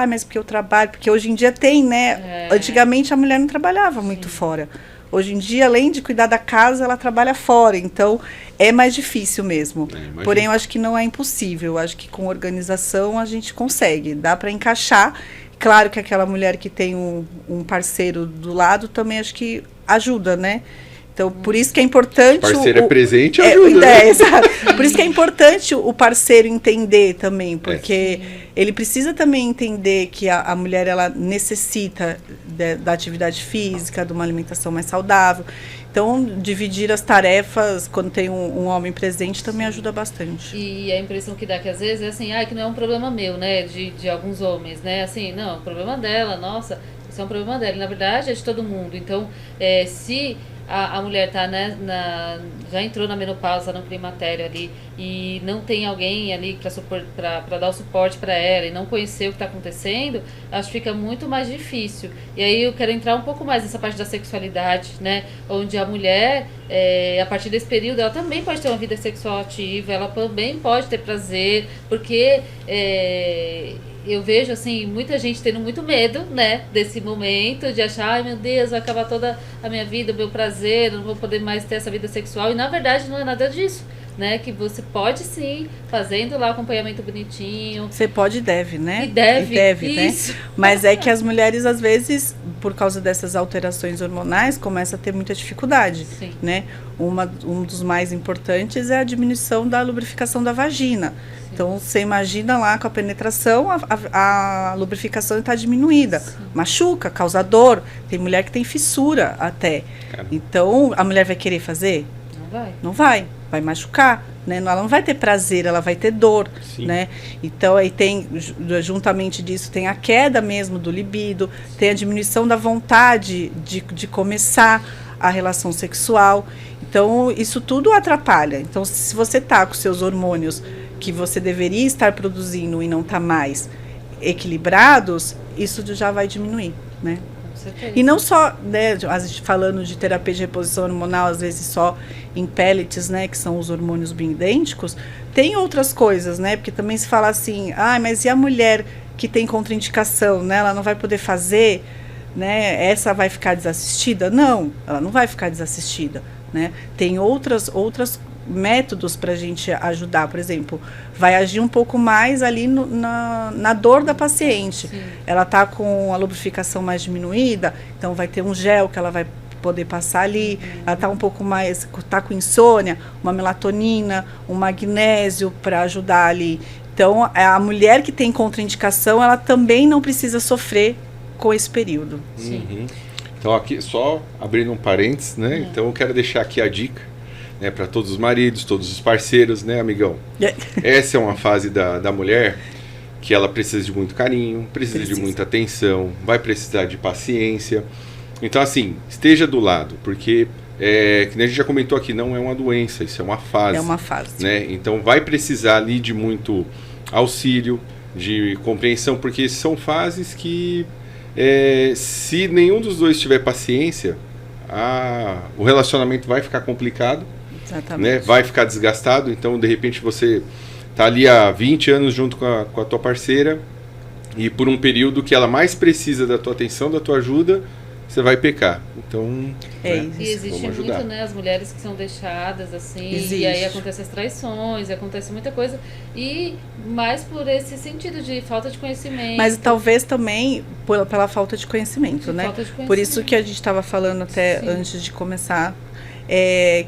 C: mas porque eu trabalho, porque hoje em dia tem, né? Antigamente a mulher não trabalhava muito fora. Hoje em dia, além de cuidar da casa, ela trabalha fora, então é mais difícil mesmo. Porém, eu acho que não é impossível, eu acho que com organização a gente consegue, dá para encaixar. Claro que aquela mulher que tem um parceiro do lado também acho que ajuda, né? Então, por isso que é importante...
A: O parceiro é presente, ajuda.
C: Exato. Por isso que é importante o parceiro entender também, porque ele precisa também entender que a mulher ela necessita da atividade física, de uma alimentação mais saudável. Então, dividir as tarefas quando tem um homem presente também ajuda bastante.
B: E a impressão que dá que às vezes é assim, que não é um problema meu, né, de alguns homens, né, assim, não, é um problema dela, nossa, isso é um problema dela. E, na verdade, é de todo mundo. Então, se a mulher tá, né, já entrou na menopausa, no climatério ali, e não tem alguém ali para dar o suporte para ela e não conhecer o que está acontecendo, acho que fica muito mais difícil. E aí eu quero entrar um pouco mais nessa parte da sexualidade, né, onde a mulher, a partir desse período, ela também pode ter uma vida sexual ativa, ela também pode ter prazer, porque eu vejo, assim, muita gente tendo muito medo, né, desse momento, de achar, ai meu Deus, vai acabar toda a minha vida, o meu prazer, eu não vou poder mais ter essa vida sexual, e na verdade não é nada disso, né, que você pode sim, fazendo lá acompanhamento bonitinho.
C: Você pode e deve, né?
B: E deve,
C: isso. Né? Mas é que as mulheres, às vezes, por causa dessas alterações hormonais, começam a ter muita dificuldade, sim, né? Um dos mais importantes é a diminuição da lubrificação da vagina. Então, você imagina lá com a penetração, a lubrificação está diminuída. Sim. Machuca, causa dor. Tem mulher que tem fissura até. Caramba. Então, a mulher vai querer fazer?
B: Não vai.
C: Vai machucar, né? Ela não vai ter prazer, ela vai ter dor,
A: Sim.
C: né? Então, aí tem, juntamente disso, tem a queda mesmo do libido, tem a diminuição da vontade de começar a relação sexual. Então, isso tudo atrapalha. Então, se você tá com seus hormônios que você deveria estar produzindo e não tá mais equilibrados, isso já vai diminuir, né? E não só, né, falando de terapia de reposição hormonal, às vezes só em pellets, né, que são os hormônios bioidênticos, tem outras coisas, né, porque também se fala assim, mas e a mulher que tem contraindicação, né, ela não vai poder fazer, né, essa vai ficar desassistida? Não, ela não vai ficar desassistida, né, tem outros métodos para a gente ajudar, por exemplo, vai agir um pouco mais ali na dor da paciente. Sim. Ela está com a lubrificação mais diminuída, então vai ter um gel que ela vai poder passar ali. Ela está um pouco mais, está com insônia, uma melatonina, um magnésio para ajudar ali. Então, a mulher que tem contraindicação, ela também não precisa sofrer com esse período.
A: Sim. Uhum. Então, aqui, só abrindo um parênteses, né? Então, eu quero deixar aqui a dica, né, para todos os maridos, todos os parceiros, né, amigão? Essa é uma fase da mulher que ela precisa de muito carinho, precisa de muita atenção, vai precisar de paciência. Então, assim, esteja do lado, porque, que nem a gente já comentou aqui, não é uma doença, isso é uma fase.
C: É uma fase.
A: Né? Então, vai precisar ali de muito auxílio, de compreensão, porque são fases que, se nenhum dos dois tiver paciência, o relacionamento vai ficar complicado.
C: Exatamente.
A: Né? Vai ficar desgastado, então de repente você tá ali há 20 anos junto com a tua parceira e por um período que ela mais precisa da tua atenção, da tua ajuda, você vai pecar. Então,
B: né? E existe muito, né, as mulheres que são deixadas assim, e aí acontecem as traições, acontece muita coisa, e mais por esse sentido de falta de conhecimento.
C: Mas talvez também pela falta de conhecimento, né? Falta de conhecimento. Por isso que a gente estava falando até antes de começar,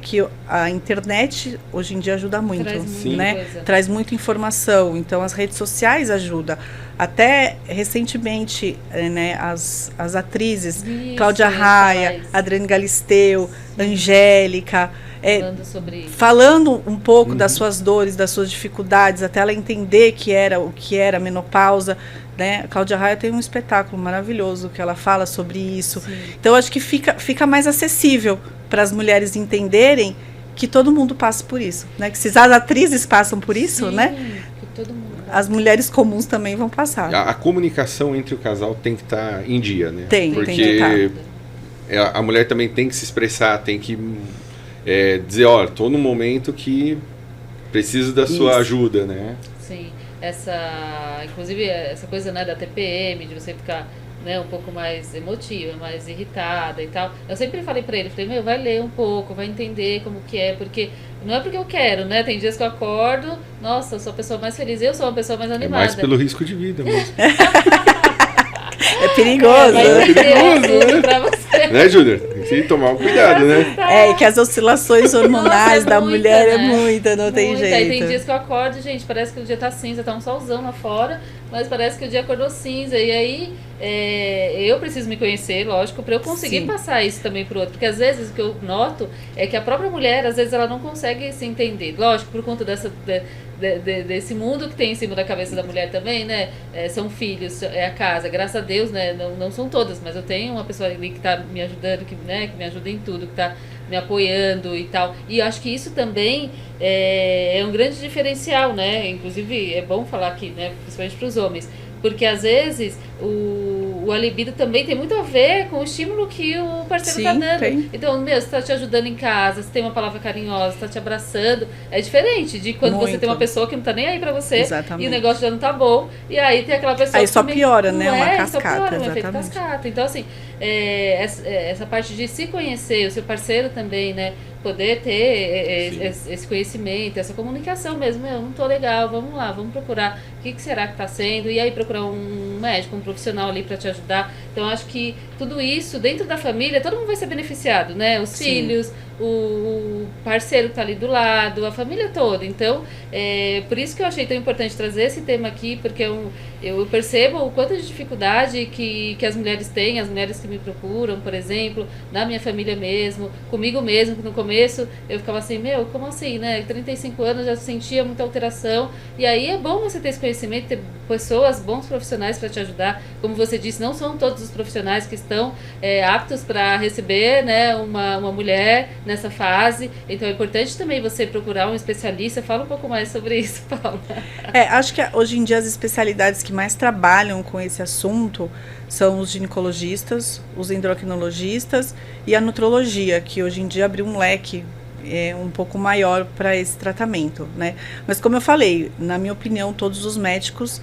C: que a internet hoje em dia ajuda muito, né? Traz muita informação, então as redes sociais ajudam. Até recentemente, né, as atrizes, Cláudia Raia, Adriane Galisteu, Angélica, falando um pouco das suas dores, das suas dificuldades, até ela entender o que era a menopausa, né? A Cláudia Raia tem um espetáculo maravilhoso que ela fala sobre isso. Sim. Então, acho que fica mais acessível para as mulheres entenderem que todo mundo passa por isso, né? Que se as atrizes passam por isso, né? Que todo mundo as mulheres comuns também vão passar.
A: A comunicação entre o casal tem que estar em dia, né? Porque
C: tem
A: a mulher também tem que se expressar, tem que dizer, olha, estou num momento que preciso da sua ajuda, né?
B: Sim, inclusive essa coisa, né, da TPM, de você ficar, né, um pouco mais emotiva, mais irritada e tal. Eu sempre falei pra ele, vai ler um pouco, vai entender como que é, porque não é porque eu quero, né? Tem dias que eu acordo, nossa, eu sou a pessoa mais feliz, eu sou uma pessoa mais animada.
A: É mais pelo risco de vida mesmo.
C: É perigoso.
A: É perigoso, né? Pra você. Né, Júnior? Tem que tomar um cuidado, né?
C: Que as oscilações hormonais da mulher é muita, não tem jeito.
B: Aí tem dias que eu acordo, gente, parece que o dia tá cinza, tá um solzão lá fora, mas parece que o dia acordou cinza. E aí, eu preciso me conhecer, lógico, pra eu conseguir passar isso também pro outro. Porque às vezes o que eu noto é que a própria mulher, às vezes, ela não consegue se entender. Lógico, por conta desse mundo que tem em cima da cabeça da mulher também, né? São filhos, é a casa, graças a Deus, né? Não são todas, mas eu tenho uma pessoa ali que tá me ajudando, que me ajuda em tudo, que tá me apoiando e tal. E eu acho que isso também é um grande diferencial, né? Inclusive, é bom falar aqui, né? Principalmente para os homens. Porque, às vezes, a libido também tem muito a ver com o estímulo que o parceiro tá dando. Tem. Então, você tá te ajudando em casa, você tem uma palavra carinhosa, tá te abraçando. É diferente de quando você tem uma pessoa que não tá nem aí pra você.
C: Exatamente.
B: E o negócio já não tá bom. E aí tem aquela pessoa
C: aí
B: que
C: só piora, né? Uma cascata.
B: Só piora, um efeito cascata. Então, assim, essa parte de se conhecer, o seu parceiro também, né? Poder ter esse conhecimento, essa comunicação mesmo. Eu não tô legal, vamos lá, vamos procurar o que será que tá sendo, e aí procurar um médico, um profissional ali para te ajudar. Então, acho que tudo isso dentro da família, todo mundo vai ser beneficiado, né? Os filhos, o parceiro que está ali do lado, a família toda. Então, por isso que eu achei tão importante trazer esse tema aqui, porque eu percebo o quanto de dificuldade que as mulheres têm, as mulheres que me procuram, por exemplo, na minha família mesmo, comigo mesmo, que no começo eu ficava assim, como assim, né? 35 anos já sentia muita alteração, e aí é bom você ter esse conhecimento, ter pessoas, bons profissionais para te ajudar. Como você disse, não são todos os profissionais que estão aptos para receber, né, uma mulher nessa fase, então é importante também você procurar um especialista. Fala um pouco mais sobre isso, Paula.
C: Acho que hoje em dia as especialidades que mais trabalham com esse assunto são os ginecologistas, os endocrinologistas e a nutrologia, que hoje em dia abriu um leque um pouco maior para esse tratamento, né? Mas como eu falei, na minha opinião, todos os médicos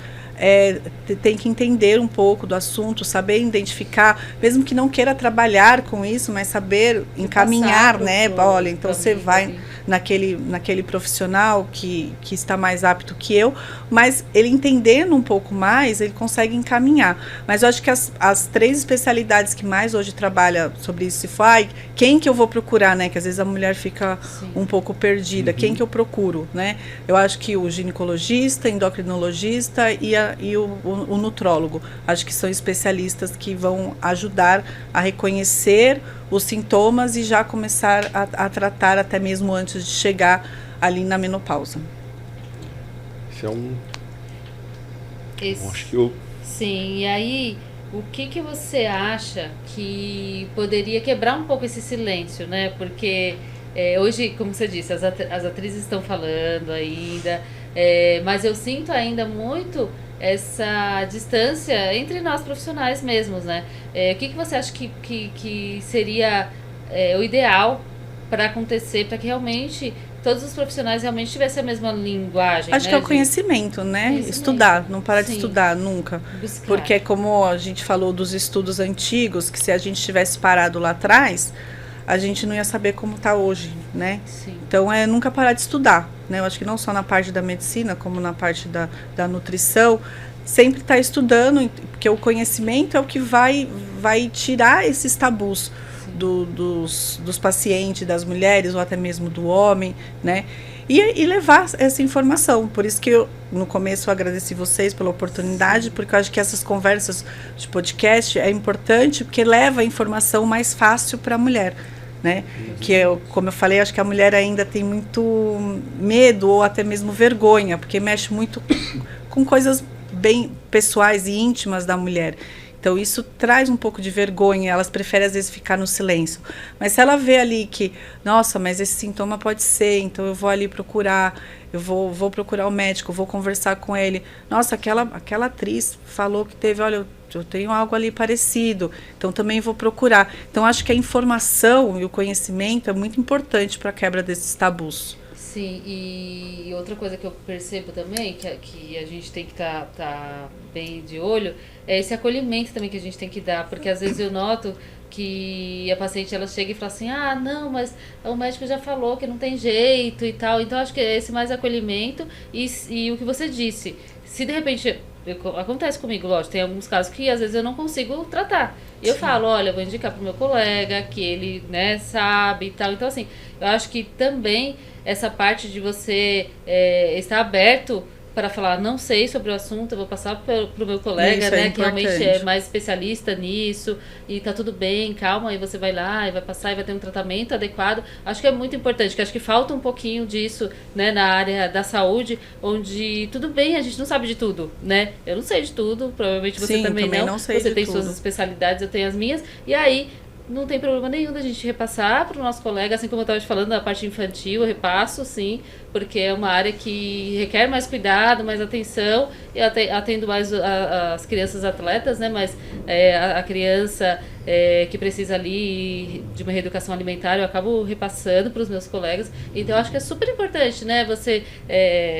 C: tem que entender um pouco do assunto, saber identificar, mesmo que não queira trabalhar com isso, mas saber encaminhar, né? Olha, então você vai naquele profissional que está mais apto que eu, mas ele entendendo um pouco mais, ele consegue encaminhar. Mas eu acho que as 3 especialidades que mais hoje trabalham sobre isso, se for, quem que eu vou procurar, né? Que às vezes a mulher fica um pouco perdida. Quem que eu procuro, né? Eu acho que o ginecologista, endocrinologista e o nutrólogo, acho que são especialistas que vão ajudar a reconhecer os sintomas e já começar a tratar até mesmo antes de chegar ali na menopausa.
A: Isso é acho que eu...
B: Sim, e aí, o que você acha que poderia quebrar um pouco esse silêncio, né? Porque hoje, como você disse, as atrizes estão falando ainda, mas eu sinto ainda muito essa distância entre nós profissionais mesmos, né? O que você acha que seria o ideal para acontecer, para que realmente todos os profissionais realmente tivessem a mesma linguagem?
C: Acho que é o conhecimento, né? Estudar, não parar de estudar nunca.
B: Buscar.
C: Porque como a gente falou dos estudos antigos, que se a gente tivesse parado lá atrás, a gente não ia saber como está hoje, né?
B: Sim.
C: Então, nunca parar de estudar, né? Eu acho que não só na parte da medicina, como na parte da nutrição, sempre estar estudando, porque o conhecimento é o que vai tirar esses tabus dos pacientes, das mulheres, ou até mesmo do homem, né? E levar essa informação. Por isso que eu, no começo, eu agradeci vocês pela oportunidade, porque eu acho que essas conversas de podcast é importante, porque leva a informação mais fácil para a mulher, né? Que como eu falei, acho que a mulher ainda tem muito medo ou até mesmo vergonha, porque mexe muito com coisas bem pessoais e íntimas da mulher. Então isso traz um pouco de vergonha, elas preferem às vezes ficar no silêncio. Mas se ela vê ali que, nossa, mas esse sintoma pode ser, então eu vou ali procurar, eu vou procurar o médico, vou conversar com ele. Nossa, aquela atriz falou que teve, olha, eu tenho algo ali parecido, então também vou procurar. Então acho que a informação e o conhecimento é muito importante para a quebra desses tabus.
B: Sim, e outra coisa que eu percebo também, que a gente tem que tá bem de olho, é esse acolhimento também que a gente tem que dar, porque às vezes eu noto que a paciente ela chega e fala assim, não, mas o médico já falou que não tem jeito e tal, então acho que é esse mais acolhimento e o que você disse, se de repente... Acontece comigo, lógico, tem alguns casos que às vezes eu não consigo tratar. Eu falo, olha, eu vou indicar pro meu colega, que ele, né, sabe e tal. Então, assim, eu acho que também essa parte de você estar aberto para falar, não sei sobre o assunto, eu vou passar pro meu colega, né, que realmente é mais especialista nisso, e tá tudo bem, calma, aí você vai lá e vai passar e vai ter um tratamento adequado. Acho que é muito importante, que acho que falta um pouquinho disso, né, na área da saúde, onde tudo bem, a gente não sabe de tudo, né? Eu não sei de tudo, provavelmente você também não sei você tem suas especialidades, eu tenho as minhas, e aí não tem problema nenhum da gente repassar para o nosso colega, assim como eu estava te falando da parte infantil, eu repasso, sim, porque é uma área que requer mais cuidado, mais atenção, e atendo mais as crianças atletas, né, mas a criança que precisa ali de uma reeducação alimentar, eu acabo repassando para os meus colegas, então eu acho que é super importante, né, você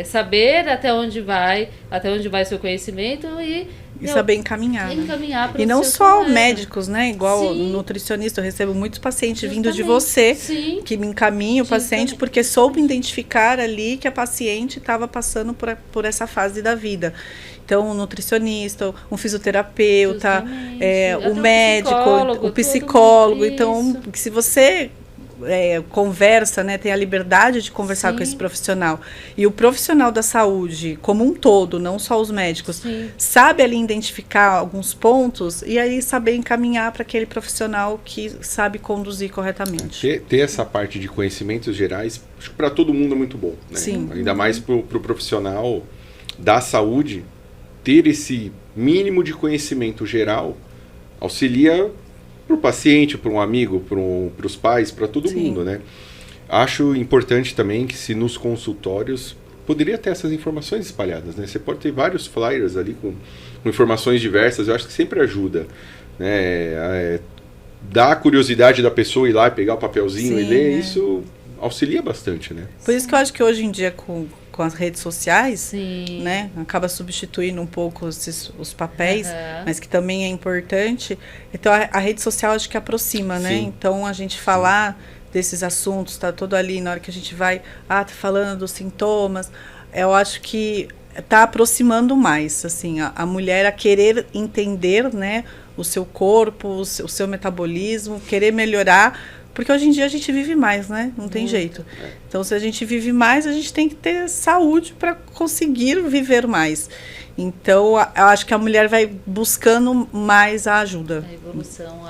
B: saber até onde vai o seu conhecimento e
C: saber encaminhar.
B: Né?
C: E não só médicos, né? Igual nutricionista, eu recebo muitos pacientes vindo de você, que me encaminha o paciente, porque soube identificar ali que a paciente estava passando por essa fase da vida. Então, um nutricionista, um fisioterapeuta,
B: Justamente.
C: o
B: Até
C: médico, o psicólogo. Então, se você conversa, né, tem a liberdade de conversar com esse profissional, e o profissional da saúde como um todo, não só os médicos, sabe ali identificar alguns pontos e aí saber encaminhar para aquele profissional que sabe conduzir corretamente.
A: Ter essa parte de conhecimentos gerais, acho que para todo mundo é muito bom, né?
C: Sim.
A: Ainda mais para o profissional da saúde, ter esse mínimo de conhecimento geral auxilia para o paciente, para um amigo, para os pais, para todo mundo, né? Acho importante também que se nos consultórios poderia ter essas informações espalhadas, né? Você pode ter vários flyers ali com informações diversas, eu acho que sempre ajuda, né? Dá a curiosidade da pessoa ir lá e pegar o papelzinho e ler, isso auxilia bastante, né?
C: Por isso que eu acho que hoje em dia com as redes sociais, né, acaba substituindo um pouco os papéis, mas que também é importante. Então a rede social acho que aproxima, né? Então a gente falar desses assuntos, tá todo ali na hora que a gente vai, tá falando dos sintomas, eu acho que tá aproximando mais, assim, a mulher a querer entender, né, o seu corpo, o seu metabolismo, querer melhorar. Porque hoje em dia a gente vive mais, né? Não tem jeito. Então, se a gente vive mais, a gente tem que ter saúde para conseguir viver mais. Então, eu acho que a mulher vai buscando mais a ajuda.
B: A evolução.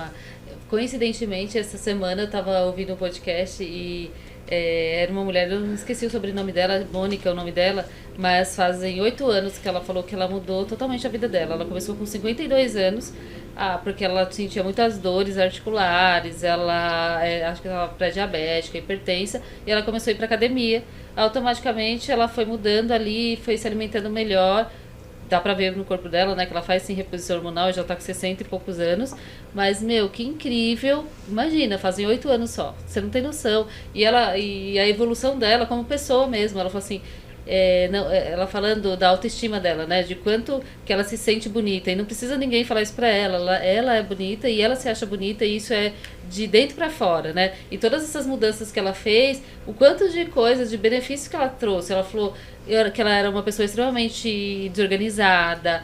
B: Coincidentemente, essa semana eu estava ouvindo um podcast e era uma mulher, eu não esqueci o sobrenome dela, Mônica é o nome dela, mas fazem 8 anos que ela falou que ela mudou totalmente a vida dela. Ela começou com 52 anos, porque ela sentia muitas dores articulares, ela acho que ela era pré-diabética, hipertensa, e ela começou a ir para academia. Automaticamente ela foi mudando ali, foi se alimentando melhor. Dá pra ver no corpo dela, né, que ela faz sim reposição hormonal, já tá com 60 e poucos anos. Mas, que incrível. Imagina, fazem 8 anos só. Você não tem noção. E a evolução dela como pessoa mesmo. Ela falou assim, ela falando da autoestima dela, né, de quanto que ela se sente bonita. E não precisa ninguém falar isso pra ela. Ela é bonita e ela se acha bonita, e isso é de dentro pra fora, né? E todas essas mudanças que ela fez, o quanto de coisas, de benefícios que ela trouxe. Ela falou que ela era uma pessoa extremamente desorganizada,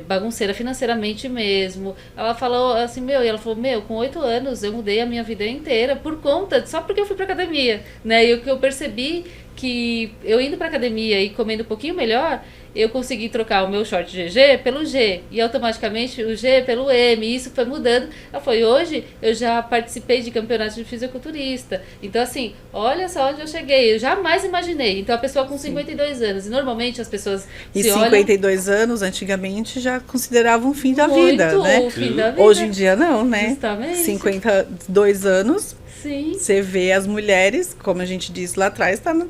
B: bagunceira financeiramente mesmo. Ela falou assim, e ela falou, com 8 anos eu mudei a minha vida inteira por conta, só porque eu fui pra academia, né? E o que eu percebi que eu indo pra academia e comendo um pouquinho melhor, eu consegui trocar o meu short GG pelo G, e automaticamente o G pelo M, e isso foi mudando. Ela foi, hoje eu já participei de campeonatos de fisiculturista, então assim, olha só onde eu cheguei, eu jamais imaginei. Então a pessoa com 52 anos, e normalmente as pessoas
C: e 52 anos, antigamente, já consideravam o fim da vida, né?
B: O fim da vida.
C: Hoje em dia não, né?
B: Justamente.
C: 52 anos,
B: sim,
C: você vê as mulheres, como a gente disse lá atrás, está no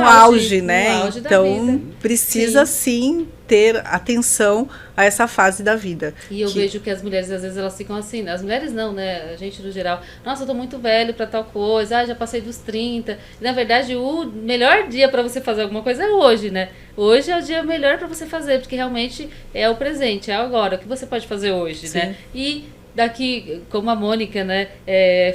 C: auge, né?
B: No auge
C: então, precisa sim ter atenção a essa fase da vida.
B: E eu vejo que as mulheres, às vezes, elas ficam assim, as mulheres não, né? A gente, no geral, nossa, eu tô muito velho pra tal coisa, já passei dos 30. E, na verdade, o melhor dia pra você fazer alguma coisa é hoje, né? Hoje é o dia melhor pra você fazer, porque realmente é o presente, é agora. O que você pode fazer hoje, né? E daqui, como a Mônica, né,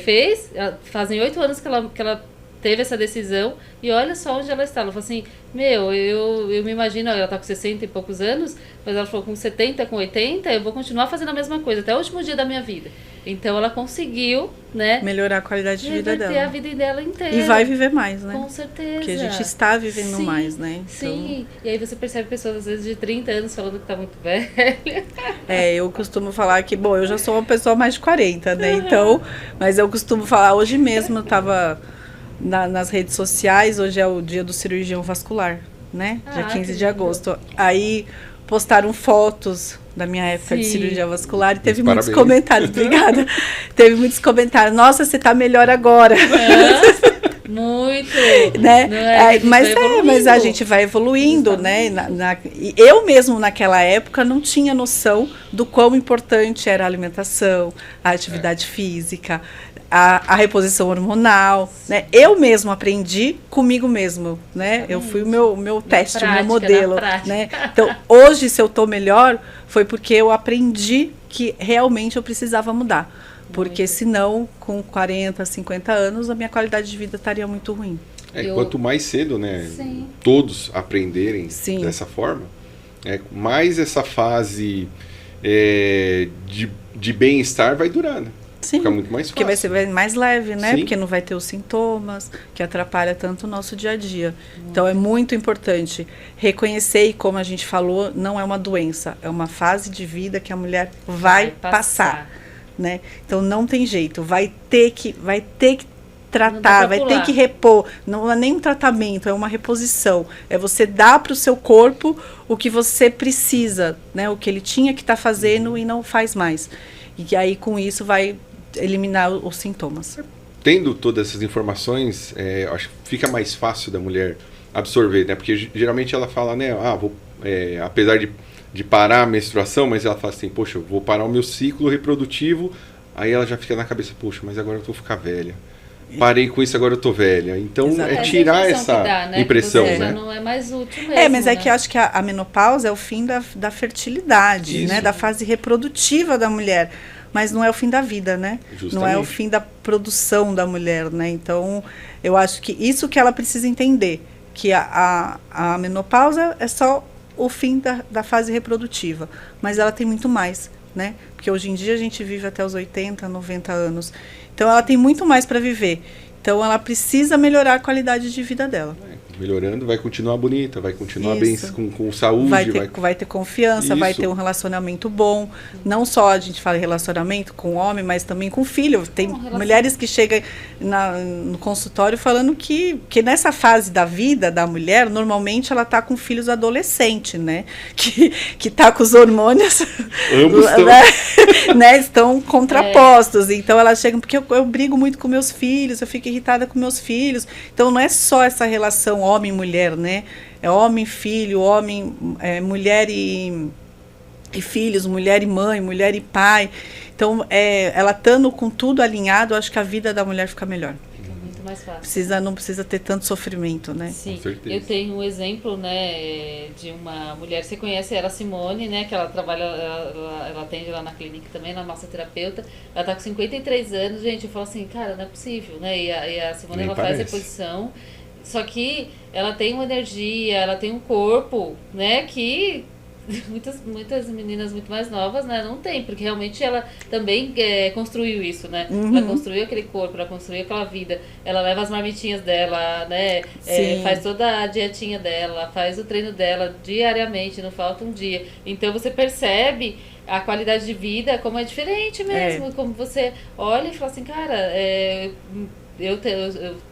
B: fez, fazem 8 anos que ela teve essa decisão, e olha só onde ela está. Ela falou assim, eu me imagino, ela está com 60 e poucos anos, mas ela falou, com 70, com 80, eu vou continuar fazendo a mesma coisa, até o último dia da minha vida. Então ela conseguiu, né,
C: melhorar a qualidade de vida dela.
B: a vida dela inteira.
C: E vai viver mais, né?
B: Com certeza.
C: Porque a gente está vivendo mais, né? Então...
B: Sim, e aí você percebe pessoas, às vezes, de 30 anos falando que está muito velha.
C: Eu costumo falar que, eu já sou uma pessoa mais de 40, né? Então, mas eu costumo falar, hoje mesmo eu estava nas redes sociais, hoje é o dia do cirurgião vascular, né? Dia 15 de agosto. Aí postaram fotos da minha época de cirurgia vascular e teve muitos comentários. Obrigada. Teve muitos comentários. Nossa, você tá melhor agora.
B: Muito.
C: Né? Mas a gente vai evoluindo, né? Eu mesmo naquela época não tinha noção do quão importante era a alimentação, a atividade física, a reposição hormonal, né? Eu mesmo aprendi comigo mesmo, né? Eu fui o meu teste, o meu modelo, né? Então, hoje, se eu estou melhor, foi porque eu aprendi que realmente eu precisava mudar. Porque senão, com 40, 50 anos, a minha qualidade de vida estaria muito ruim.
A: Quanto mais cedo, né,
B: Sim.
A: todos aprenderem
C: Sim.
A: dessa forma, mais essa fase de bem-estar vai durar, né?
C: Sim,
A: Fica muito mais
C: porque vai
A: fácil.
C: ser mais leve, né?
A: Sim.
C: Porque não vai ter os sintomas que atrapalha tanto o nosso dia a dia. Então é muito importante reconhecer, e como a gente falou, não é uma doença, é uma fase de vida que a mulher vai passar, né? Então não tem jeito, vai ter que tratar, vai ter que repor. Não é nem um tratamento, é uma reposição. É você dar para o seu corpo o que você precisa, né? O que ele tinha que estar fazendo e não faz mais. E aí com isso vai eliminar os sintomas.
A: Tendo todas essas informações, acho que fica mais fácil da mulher absorver, né? Porque geralmente ela fala, né? Apesar de parar a menstruação, mas ela fala assim, poxa, eu vou parar o meu ciclo reprodutivo. Aí ela já fica na cabeça, poxa, mas agora eu vou ficar velha. Parei com isso, agora eu tô velha. Então
C: Exatamente.
A: é tirar essa impressão,
B: Você
A: né?
B: já não é mais útil mesmo.
C: Mas é que eu acho que a menopausa é o fim da fertilidade, né? Da fase reprodutiva da mulher. Mas não é o fim da vida, né?
A: Justamente.
C: Não é o fim da produção da mulher, né? Então, eu acho que isso que ela precisa entender, que a menopausa é só o fim da fase reprodutiva, mas ela tem muito mais, né? Porque hoje em dia a gente vive até os 80, 90 anos. Então, ela tem muito mais para viver. Então, ela precisa melhorar a qualidade de vida dela.
A: Melhorando, vai continuar bonita, vai continuar bem com saúde.
C: Vai ter confiança, vai ter um relacionamento bom. Não só a gente fala em relacionamento com o homem, mas também com o filho. Tem mulheres que chegam no consultório falando que nessa fase da vida da mulher, normalmente ela está com filhos adolescentes, né? Que está com os hormônios
A: ambos
C: estão contrapostos. Então ela chega, porque eu brigo muito com meus filhos, eu fico irritada com meus filhos. Então não é só essa relação homem e mulher, né? É homem, filho, homem, mulher e filhos, mulher e mãe, mulher e pai. Então, ela estando com tudo alinhado, acho que a vida da mulher fica melhor.
B: Fica muito mais fácil.
C: Não precisa ter tanto sofrimento, né?
B: Sim,
A: com certeza.
B: Eu tenho um exemplo, né, de uma mulher, você conhece, era a Simone, né, que ela trabalha, ela atende lá na clínica também, na massoterapeuta. Ela tá com 53 anos, gente, eu falo assim, cara, não é possível, né? E a Simone, ela faz reposição. Só que ela tem uma energia, ela tem um corpo, né, que muitas meninas muito mais novas, né, não tem, porque realmente ela também construiu isso, né?
C: Uhum.
B: Ela construiu aquele corpo, ela construiu aquela vida, ela leva as marmitinhas dela, né, faz toda a dietinha dela, faz o treino dela diariamente, não falta um dia. Então você percebe a qualidade de vida como é diferente mesmo, como você olha e fala assim, cara, eu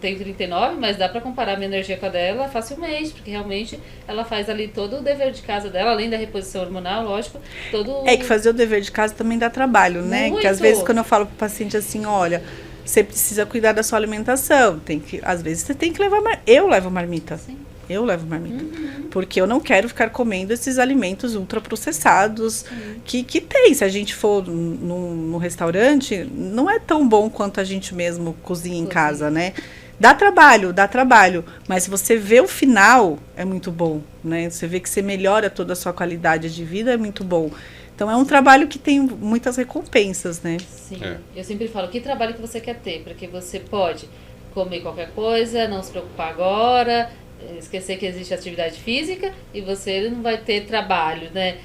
B: tenho 39, mas dá pra comparar minha energia com a dela facilmente, porque realmente ela faz ali todo o dever de casa dela, além da reposição hormonal, lógico, todo...
C: que fazer o dever de casa também dá trabalho, né?
B: Muito.
C: Que às vezes quando eu falo pro paciente assim, olha, você precisa cuidar da sua alimentação, às vezes você tem que levar, eu levo marmita.
B: Sim.
C: Eu levo marmita. Porque eu não quero ficar comendo esses alimentos ultraprocessados que tem. Se a gente for no restaurante, não é tão bom quanto a gente mesmo cozinha em casa, né? Dá trabalho. Mas se você vê o final, é muito bom, né? Você vê que você melhora toda a sua qualidade de vida, é muito bom. Então, é um trabalho que tem muitas recompensas, né?
B: Sim. Eu sempre falo, que trabalho que você quer ter? Porque você pode comer qualquer coisa, não se preocupar agora, esquecer que existe atividade física e você não vai ter trabalho, né,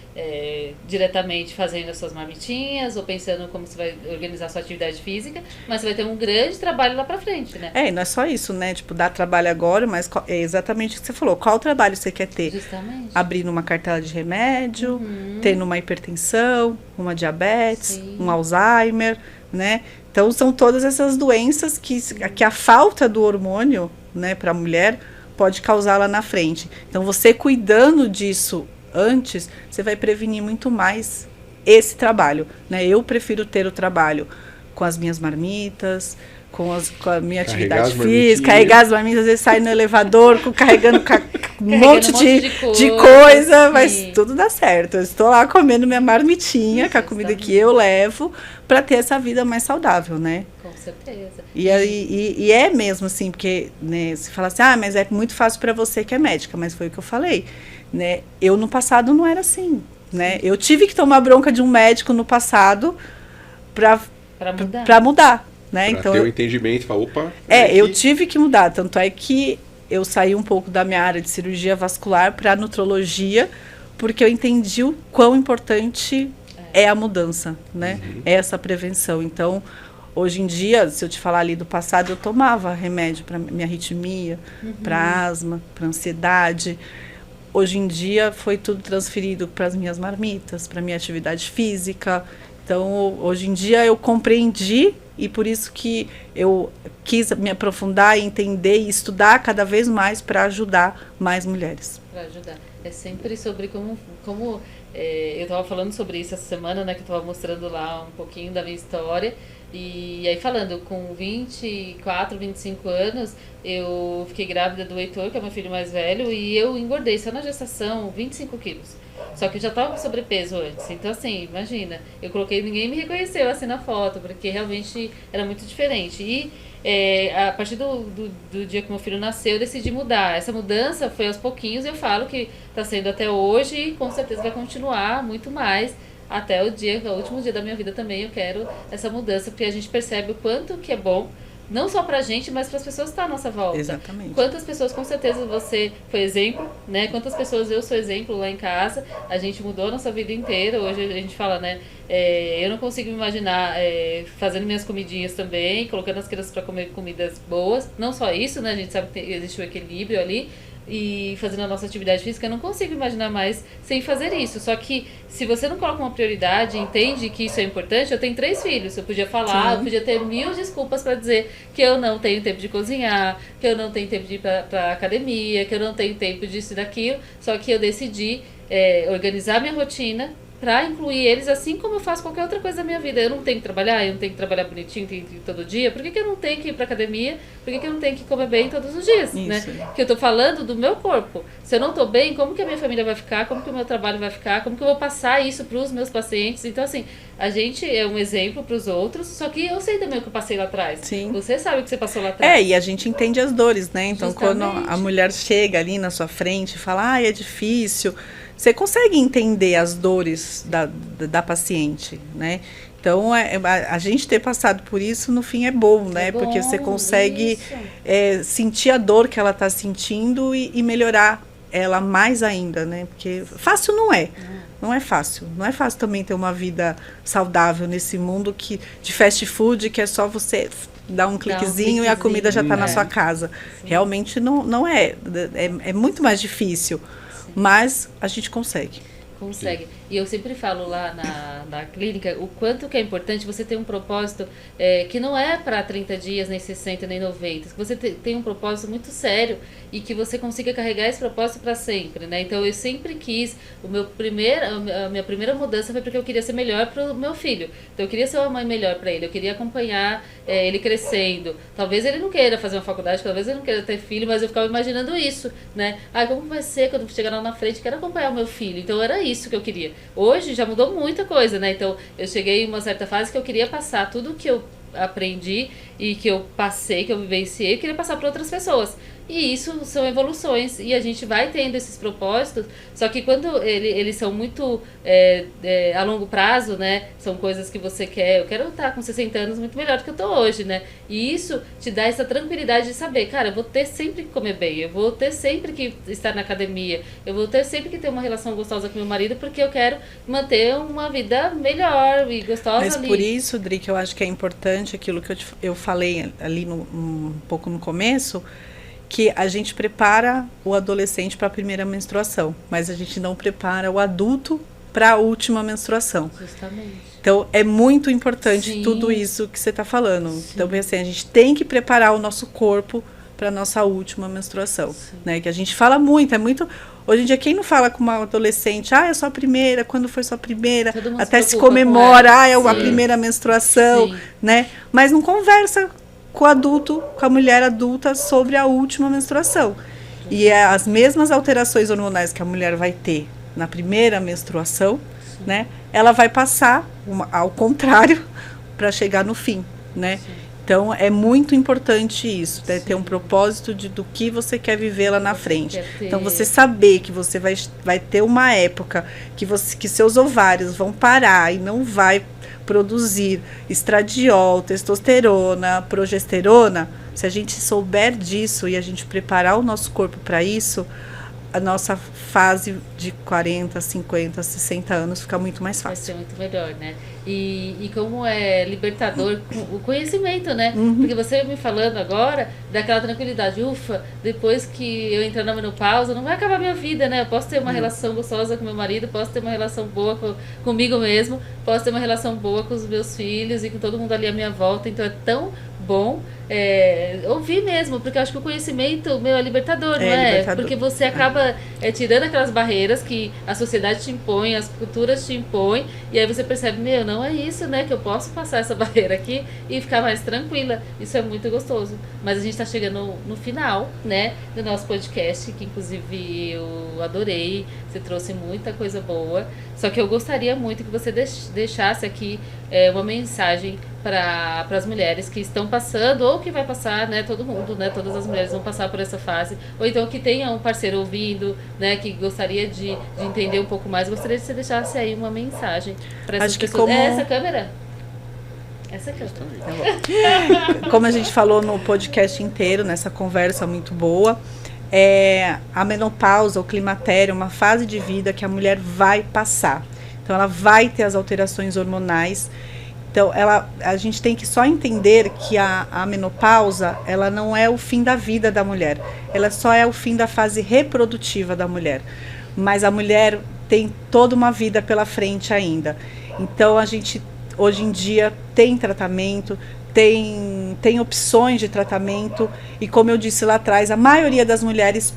B: diretamente fazendo as suas marmitinhas ou pensando como você vai organizar a sua atividade física, mas você vai ter um grande trabalho lá pra frente, né?
C: E não é só isso, né, tipo, dá trabalho agora, mas é exatamente o que você falou, qual trabalho você quer ter?
B: Justamente.
C: Abrindo uma cartela de remédio, tendo uma hipertensão, uma diabetes, um Alzheimer, né? Então, são todas essas doenças que a falta do hormônio, né, pra mulher pode causar lá na frente. Então, você cuidando disso antes, você vai prevenir muito mais esse trabalho, né? Eu prefiro ter o trabalho com as minhas marmitas, com a minha atividade física, carregar as marmitas, às vezes sair no elevador, carregando um monte de coisa, mas tudo dá certo. Eu estou lá comendo minha marmitinha, com a comida que eu levo, para ter essa vida mais saudável, né?
B: Com certeza.
C: E é mesmo assim, porque, né, você fala assim, mas é muito fácil para você que é médica, mas foi o que eu falei, né? Eu no passado não era assim, né? Eu tive que tomar bronca de um médico no passado para mudar. né?
A: Pra
C: Então
A: ter o entendimento, fala, opa...
C: eu tive que mudar, tanto é que eu saí um pouco da minha área de cirurgia vascular para nutrologia, porque eu entendi o quão importante é a mudança, né? É essa prevenção. Então, hoje em dia, se eu te falar ali do passado, eu tomava remédio para minha arritmia, para asma, para ansiedade. Hoje em dia, foi tudo transferido para as minhas marmitas, para minha atividade física. Então, hoje em dia, eu compreendi e por isso que eu quis me aprofundar e entender e estudar cada vez mais para ajudar mais mulheres.
B: Para ajudar. É sempre sobre como eu estava falando sobre isso essa semana, né, que eu estava mostrando lá um pouquinho da minha história. E aí falando, com 24, 25 anos, eu fiquei grávida do Heitor, que é meu filho mais velho, e eu engordei só na gestação 25 quilos. Só que eu já estava com sobrepeso antes. Então, assim, imagina, eu coloquei, ninguém me reconheceu assim na foto, porque realmente era muito diferente. E a partir do dia que meu filho nasceu, eu decidi mudar. Essa mudança foi aos pouquinhos, eu falo que está sendo até hoje e com certeza vai continuar muito mais. Até o último dia da minha vida também eu quero essa mudança, porque a gente percebe o quanto que é bom, não só pra gente, mas para as pessoas que estão à nossa volta.
C: Exatamente.
B: Quantas pessoas, com certeza você foi exemplo, né? Quantas pessoas eu sou exemplo lá em casa, a gente mudou a nossa vida inteira. Hoje a gente fala, né? Eu não consigo me imaginar fazendo minhas comidinhas também, colocando as crianças para comer comidas boas. Não só isso, né? A gente sabe que existe o equilíbrio ali. E fazendo a nossa atividade física, eu não consigo imaginar mais sem fazer isso. Só que se você não coloca uma prioridade, entende que isso é importante, eu tenho 3 filhos, eu podia falar, eu podia ter 1000 desculpas para dizer que eu não tenho tempo de cozinhar, que eu não tenho tempo de ir pra academia, que eu não tenho tempo disso e daquilo. Só que eu decidi organizar minha rotina para incluir eles, assim como eu faço qualquer outra coisa da minha vida. Eu não tenho que trabalhar, eu não tenho que trabalhar bonitinho, tenho que ir todo dia. Por que eu não tenho que ir pra academia? Por que eu não tenho que comer bem todos os dias? Né? Que eu tô falando do meu corpo. Se eu não tô bem, como que a minha família vai ficar? Como que o meu trabalho vai ficar? Como que eu vou passar isso pros meus pacientes? Então, assim, a gente é um exemplo pros outros, só que eu sei também o que eu passei lá atrás.
C: Sim.
B: Você sabe o que você passou lá atrás.
C: E a gente entende as dores, né? Então,
B: Justamente.
C: quando a mulher chega ali na sua frente e fala, é difícil, você consegue entender as dores da paciente, né? Então, a gente ter passado por isso, no fim, é bom, né?
B: Bom,
C: porque você consegue sentir a dor que ela está sentindo e melhorar ela mais ainda, né? Porque fácil não é. Não é fácil. Não é fácil também ter uma vida saudável nesse mundo de fast food, que é só você dar um cliquezinho e a comida já está na sua casa. Sim. Realmente não é. É muito mais difícil. Sim. Mas a gente consegue.
B: Consegue. E eu sempre falo lá na clínica o quanto que é importante você ter um propósito que não é para 30 dias, nem 60, nem 90. Que você tem um propósito muito sério e que você consiga carregar esse propósito para sempre, né? Então eu sempre quis, a minha primeira mudança foi porque eu queria ser melhor para o meu filho. Então eu queria ser uma mãe melhor para ele, eu queria acompanhar ele crescendo. Talvez ele não queira fazer uma faculdade, talvez ele não queira ter filho, mas eu ficava imaginando isso, né? Como vai ser quando eu chegar lá na frente? Quero acompanhar o meu filho. Então era isso que eu queria. Hoje já mudou muita coisa, né? Então eu cheguei em uma certa fase que eu queria passar tudo que eu aprendi e que eu passei, que eu vivenciei, eu queria passar para outras pessoas. E isso são evoluções e a gente vai tendo esses propósitos, só que quando eles são muito a longo prazo, né? São coisas que você quer. Eu quero estar com 60 anos muito melhor do que eu tô hoje, né? E isso te dá essa tranquilidade de saber, cara, eu vou ter sempre que comer bem, eu vou ter sempre que estar na academia, eu vou ter sempre que ter uma relação gostosa com meu marido, porque eu quero manter uma vida melhor e gostosa.
C: Mas
B: ali.
C: Por isso, Dri, que eu acho que é importante aquilo que eu falei ali um pouco no começo, que a gente prepara o adolescente para a primeira menstruação, mas a gente não prepara o adulto para a última menstruação.
B: Justamente.
C: Então, é muito importante tudo isso que você está falando. Sim. Então, assim, a gente tem que preparar o nosso corpo para a nossa última menstruação. Né? Que a gente fala muito, Hoje em dia, quem não fala com uma adolescente, é sua primeira, quando foi sua primeira, até se comemora, é a primeira menstruação, né? Mas não conversa com o adulto, com a mulher adulta sobre a última menstruação. E as mesmas alterações hormonais que a mulher vai ter na primeira menstruação, né, ela vai passar ao contrário para chegar no fim, né? Então, é muito importante isso, né? Ter um propósito do que você quer viver lá na frente. Então, você saber que você vai ter uma época que seus ovários vão parar e não vai produzir estradiol, testosterona, progesterona. Se a gente souber disso e a gente preparar o nosso corpo para isso, a nossa fase de 40, 50, 60 anos fica muito mais fácil.
B: Vai ser muito melhor, né? E como é libertador o conhecimento, né? Porque você me falando agora, daquela tranquilidade, ufa, depois que eu entrar na menopausa, não vai acabar minha vida, né? Eu posso ter uma relação gostosa com meu marido, posso ter uma relação boa comigo mesmo, posso ter uma relação boa com os meus filhos e com todo mundo ali à minha volta, então é tão bom ouvir mesmo, porque eu acho que o conhecimento, é libertador, não é? Libertador. Porque você acaba tirando aquelas barreiras que a sociedade te impõe, as culturas te impõem, e aí você percebe, não é isso, né? Que eu posso passar essa barreira aqui e ficar mais tranquila. Isso é muito gostoso. Mas a gente está chegando no final, né? Do nosso podcast, que inclusive eu adorei, você trouxe muita coisa boa. Só que eu gostaria muito que você deixasse aqui uma mensagem para as mulheres que estão passando, ou que vai passar, né? Todo mundo, né? Todas as mulheres vão passar por essa fase. Ou então que tenha um parceiro ouvindo, né? Que gostaria de entender um pouco mais. Gostaria que você deixasse aí uma mensagem para essas pessoas. Essa câmera? Essa câmera.
C: Como a gente falou no podcast inteiro, nessa conversa muito boa, a menopausa, o climatério, é uma fase de vida que a mulher vai passar. Então, ela vai ter as alterações hormonais. Então, a gente tem que só entender que a menopausa, ela não é o fim da vida da mulher. Ela só é o fim da fase reprodutiva da mulher. Mas a mulher tem toda uma vida pela frente ainda. Então, a gente, hoje em dia, tem tratamento, tem opções de tratamento. E como eu disse lá atrás, a maioria das mulheres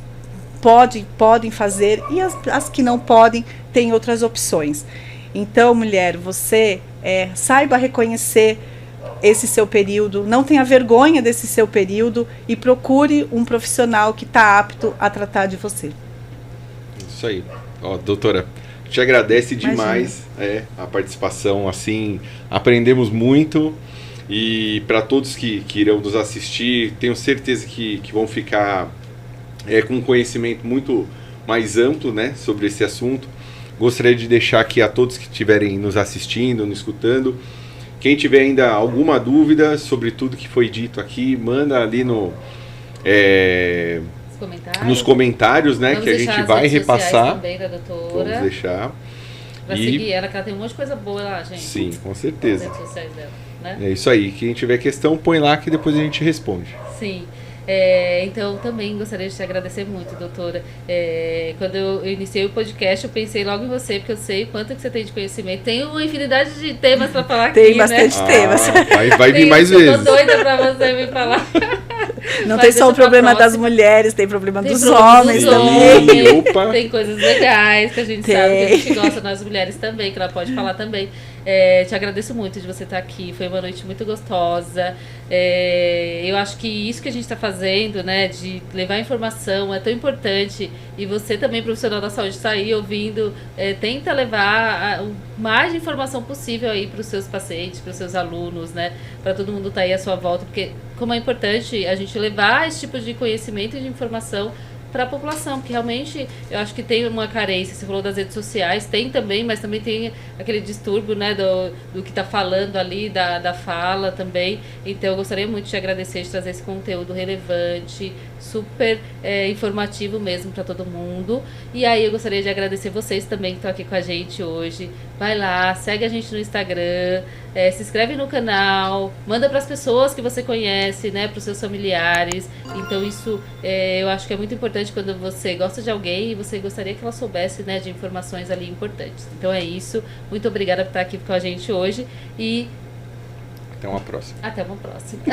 C: podem fazer, e as que não podem, tem outras opções. Então, mulher, você saiba reconhecer esse seu período, não tenha vergonha desse seu período e procure um profissional que está apto a tratar de você.
A: Isso aí. Doutora, te agradece demais a participação, assim, aprendemos muito, e para todos que irão nos assistir, tenho certeza que vão ficar com um conhecimento muito mais amplo, né, sobre esse assunto. Gostaria de deixar aqui a todos que estiverem nos assistindo, nos escutando, quem tiver ainda alguma dúvida sobre tudo que foi dito aqui, manda ali nos comentários, né? Vamos que a gente vai repassar.
B: Também da doutora.
A: Vamos deixar.
B: Pra seguir ela, que ela tem um monte de coisa boa lá, gente.
A: Sim, com certeza.
B: Nas redes sociais dela, né?
A: É isso aí. Quem tiver questão, põe lá que depois a gente responde.
B: Sim. Então, também gostaria de te agradecer muito, doutora. Quando eu iniciei o podcast, eu pensei logo em você, porque eu sei o quanto que você tem de conhecimento. Tem uma infinidade de temas para falar aqui,
C: tem bastante temas.
A: Vai vir mais vezes.
B: Eu tô doida para você me falar.
C: Não tem só o problema das mulheres, tem problema dos homens também.
A: Opa.
B: Tem coisas legais que a gente sabe que a gente gosta, nós mulheres também, que ela pode falar também. Te agradeço muito de você estar aqui, foi uma noite muito gostosa. Eu acho que isso que a gente está fazendo, né, de levar informação é tão importante, e você também, profissional da saúde, está aí ouvindo, tenta levar o mais de informação possível aí para os seus pacientes, para os seus alunos, né, para todo mundo estar aí à sua volta, porque como é importante a gente levar esse tipo de conhecimento e de informação para a população, porque realmente eu acho que tem uma carência. Você falou das redes sociais, tem também, mas também tem aquele distúrbio, né, do que está falando ali, da fala também. Então eu gostaria muito de te agradecer, de trazer esse conteúdo relevante, super informativo mesmo para todo mundo. E aí eu gostaria de agradecer vocês também que estão aqui com a gente hoje. Vai lá, segue a gente no Instagram, se inscreve no canal, manda para as pessoas que você conhece, né, para os seus familiares. Então isso eu acho que é muito importante quando você gosta de alguém e você gostaria que ela soubesse, né, de informações ali importantes. Então é isso. Muito obrigada por estar aqui com a gente hoje e
A: até uma próxima.
B: Até uma próxima.